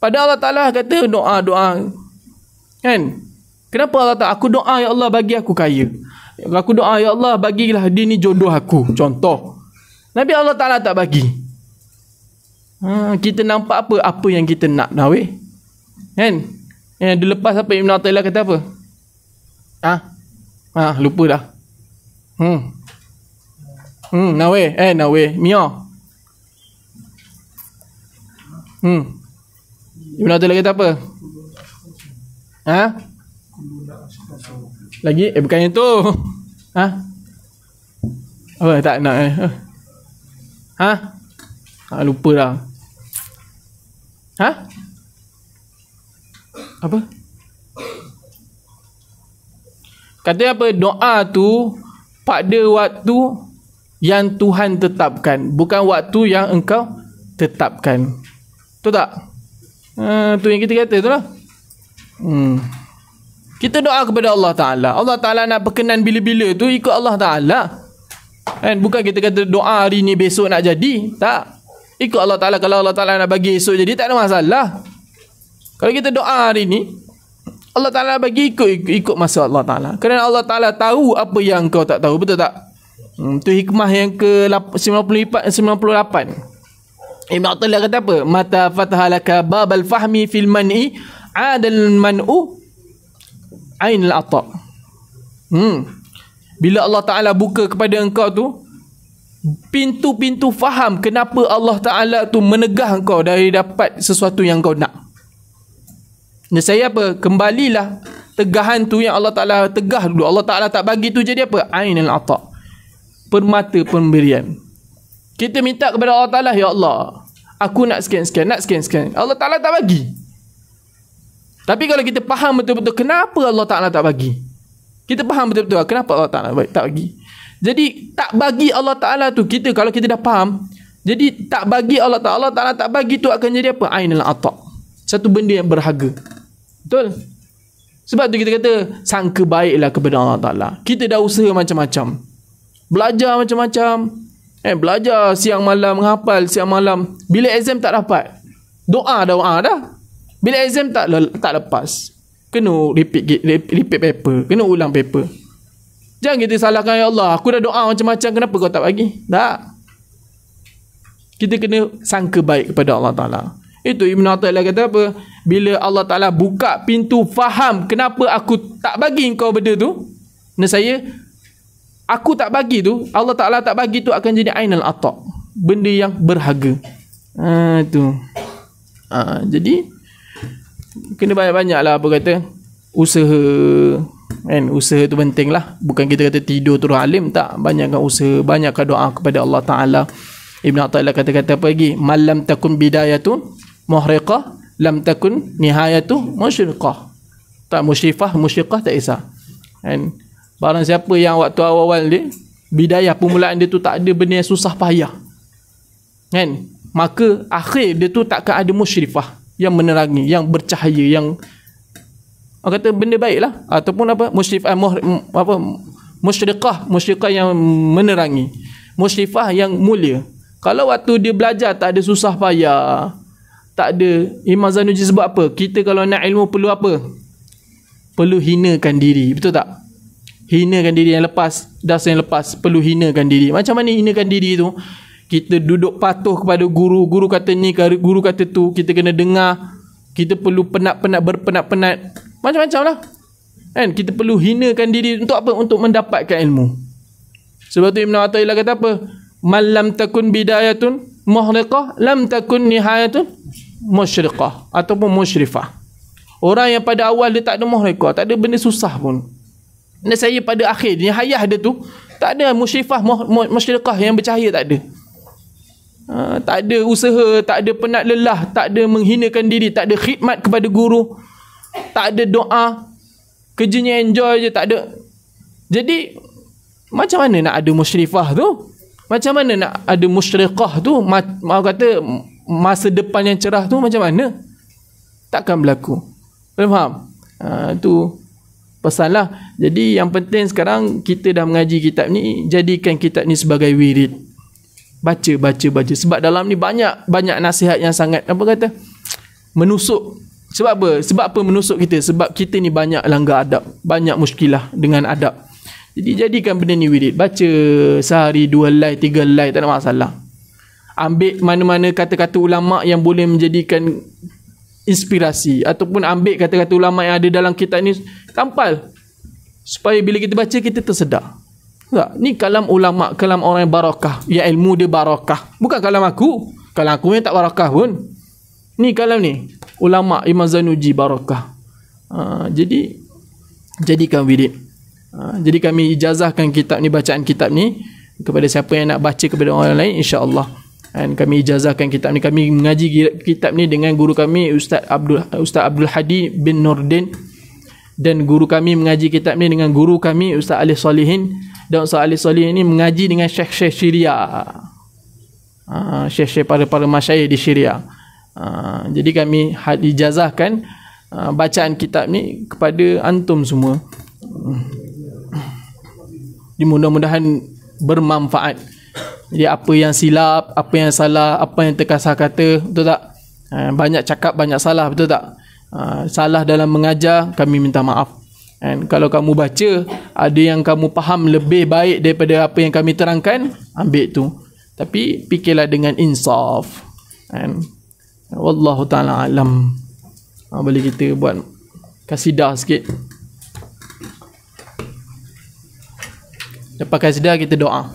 Speaker 1: Padahal Allah Ta'ala kata doa-doa, kan? Kenapa Allah Ta'ala? Aku doa, ya Allah bagi aku kaya. Aku doa, ya Allah bagilah dia ni jodoh aku. Contoh. Nabi Allah Ta'ala tak bagi. Kita nampak apa yang kita nak dah weh. Kan? Yang dilepas apa Ibn Athaillah kata apa? Lupa dah. Nawe. Mio. Ibn Athaillah kata apa? Lagi? Bukan itu. Apa tak nak lupa dah. Apa? Kata apa? Doa tu pada waktu yang Tuhan tetapkan, bukan waktu yang engkau tetapkan. Betul tak? Tu yang kita kata tu lah. Kita doa kepada Allah Ta'ala. Allah Ta'ala nak berkenan bila-bila tu ikut Allah Ta'ala. Kan? Bukan kita kata doa hari ni besok nak jadi. Tak. Ikut Allah Ta'ala. Kalau Allah Ta'ala nak bagi esok jadi, tak ada masalah. Kalau kita doa hari ni, Allah Ta'ala bagi ikut masa Allah Ta'ala. Kerana Allah Ta'ala tahu apa yang kau tak tahu. Betul tak? Itu hikmah yang ke 98. Ibn Athaillah kata apa? Mata fatahalaka babal fahmi fil man'i adal man'u ainul ata'. Bila Allah Ta'ala buka kepada engkau tu pintu-pintu faham kenapa Allah Ta'ala tu menegah engkau dari dapat sesuatu yang kau nak. Dan saya apa? Kembalilah tegahan tu yang Allah Ta'ala tegah dulu. Allah Ta'ala tak bagi tu jadi apa? Ainul ata'. Permata pemberian. Kita minta kepada Allah Ta'ala, ya Allah, aku nak sekian-sekian, nak sekian-sekian. Allah Ta'ala tak bagi. Tapi kalau kita faham betul-betul kenapa Allah Ta'ala tak bagi, kita faham betul-betul kenapa Allah Ta'ala tak bagi. Jadi tak bagi Allah Ta'ala tu, kita kalau kita dah faham, jadi tak bagi Allah Ta'ala tak bagi tu akan jadi apa? Ainul ata'. Satu benda yang berharga. Betul? Sebab tu kita kata sangka baiklah kepada Allah Ta'ala. Kita dah usaha macam-macam, belajar macam-macam, belajar siang malam, menghafal siang malam. Bila exam tak dapat, doa dah. Bila exam tak lepas, kena repeat paper, kena ulang paper. Jangan kita salahkan, ya Allah, aku dah doa macam-macam, kenapa kau tak bagi? Tak. Kita kena sangka baik kepada Allah Ta'ala. Itu Ibn Athaillah kata apa? Bila Allah Ta'ala buka pintu faham kenapa aku tak bagi kau benda tu, dan saya, aku tak bagi tu, Allah Ta'ala tak bagi tu akan jadi ainul ata', benda yang berharga. Itu. Jadi kena banyak-banyak lah apa kata, usaha. Kan? Usaha tu penting lah. Bukan kita kata tidur terus alim, tak. Banyakkan usaha, banyakkan doa kepada Allah Ta'ala. Ibn Athaillah kata-kata apa lagi? Malam takun bidayatun muhriqah, lam takun nihayatu musyriqah. Tak, musyrifah tak kisah. Kan? Barang siapa yang waktu awal-awal dia, bidayah permulaan dia tu tak ada benda yang susah payah, kan, maka akhir dia tu takkan ada musyrifah yang menerangi, yang bercahaya, yang orang kata benda baik lah, ataupun apa, musyrifah yang menerangi, musyrifah yang mulia. Kalau waktu dia belajar tak ada susah payah, tak ada. Imam Zanuji sebab apa? Kita kalau nak ilmu perlu apa? Perlu hinakan diri. Betul tak? Hinakan diri yang lepas, dasar yang lepas, perlu hinakan diri. Macam mana hinakan diri tu? Kita duduk patuh kepada guru. Guru kata ni, guru kata tu. Kita kena dengar. Kita perlu berpenat-penat. Macam-macam lah. Kan? Kita perlu hinakan diri untuk apa? Untuk mendapatkan ilmu. Sebab tu Ibn Athaillah kata apa? Man lam takun bidayatun muhriqah, lam takun nihayatun musyriqah, ataupun musyrifah. Orang yang pada awal dia tak ada muhriqah, tak ada benda susah pun, dan saya pada akhir nihayah dia tu tak ada musyrifah, musyrikah yang bercahaya, tak ada. Tak ada usaha, tak ada penat lelah, tak ada menghinakan diri, tak ada khidmat kepada guru, tak ada doa, kerjanya enjoy je, tak ada. Jadi macam mana nak ada musyrifah tu? Macam mana nak ada musyrikah tu? Mau kata masa depan yang cerah tu macam mana? Takkan berlaku. Faham? Tu pesan lah. Jadi yang penting sekarang kita dah mengaji kitab ni, jadikan kitab ni sebagai wirid. Baca. Sebab dalam ni banyak nasihat yang sangat, apa kata, menusuk. Sebab apa? Sebab apa menusuk kita? Sebab kita ni banyak langgar adab, banyak muskilah dengan adab. Jadi jadikan benda ni wirid. Baca sehari 2 helai, 3 helai, tak ada masalah. Ambil mana-mana kata-kata ulama yang boleh menjadikan inspirasi, ataupun ambil kata-kata ulama yang ada dalam kitab ni, tampal. supaya bila kita baca kita tersedar. Tak, ni kalam ulama, kalam orang yang barakah, ya ilmu dia barakah. Bukan kalam aku yang tak barakah pun. Ni kalam ni ulama Imam Zanuji barakah. Jadi jadikan wirid. Jadi kami ijazahkan kitab ni, bacaan kitab ni kepada siapa yang nak baca kepada orang lain, insya-Allah. Dan kami ijazahkan kitab ni, kami mengaji kitab ni dengan guru kami Ustaz Abdul Hadi bin Nurdin, dan guru kami mengaji kitab ni dengan guru kami Ustaz Ali Salihin, dan Ustaz Ali Salihin ni mengaji dengan Syekh-Syekh Syria, Syekh-Syekh para masyayikh di Syria. Jadi kami ijazahkan bacaan kitab ni kepada antum semua. Mudah-mudahan bermanfaat. Jadi apa yang silap, apa yang salah, apa yang terkasar kata, betul tak? Banyak cakap, banyak salah, betul tak? Salah dalam mengajar, kami minta maaf. And kalau kamu baca, ada yang kamu faham lebih baik daripada apa yang kami terangkan, ambil tu. Tapi fikirlah dengan insaf. And wallahu ta'ala alam. Boleh kita buat kasidah sikit. Lepas kasidah kita doa.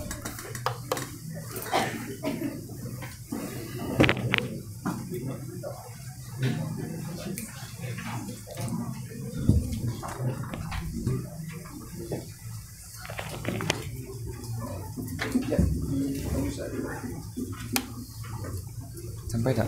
Speaker 2: Sampai tak?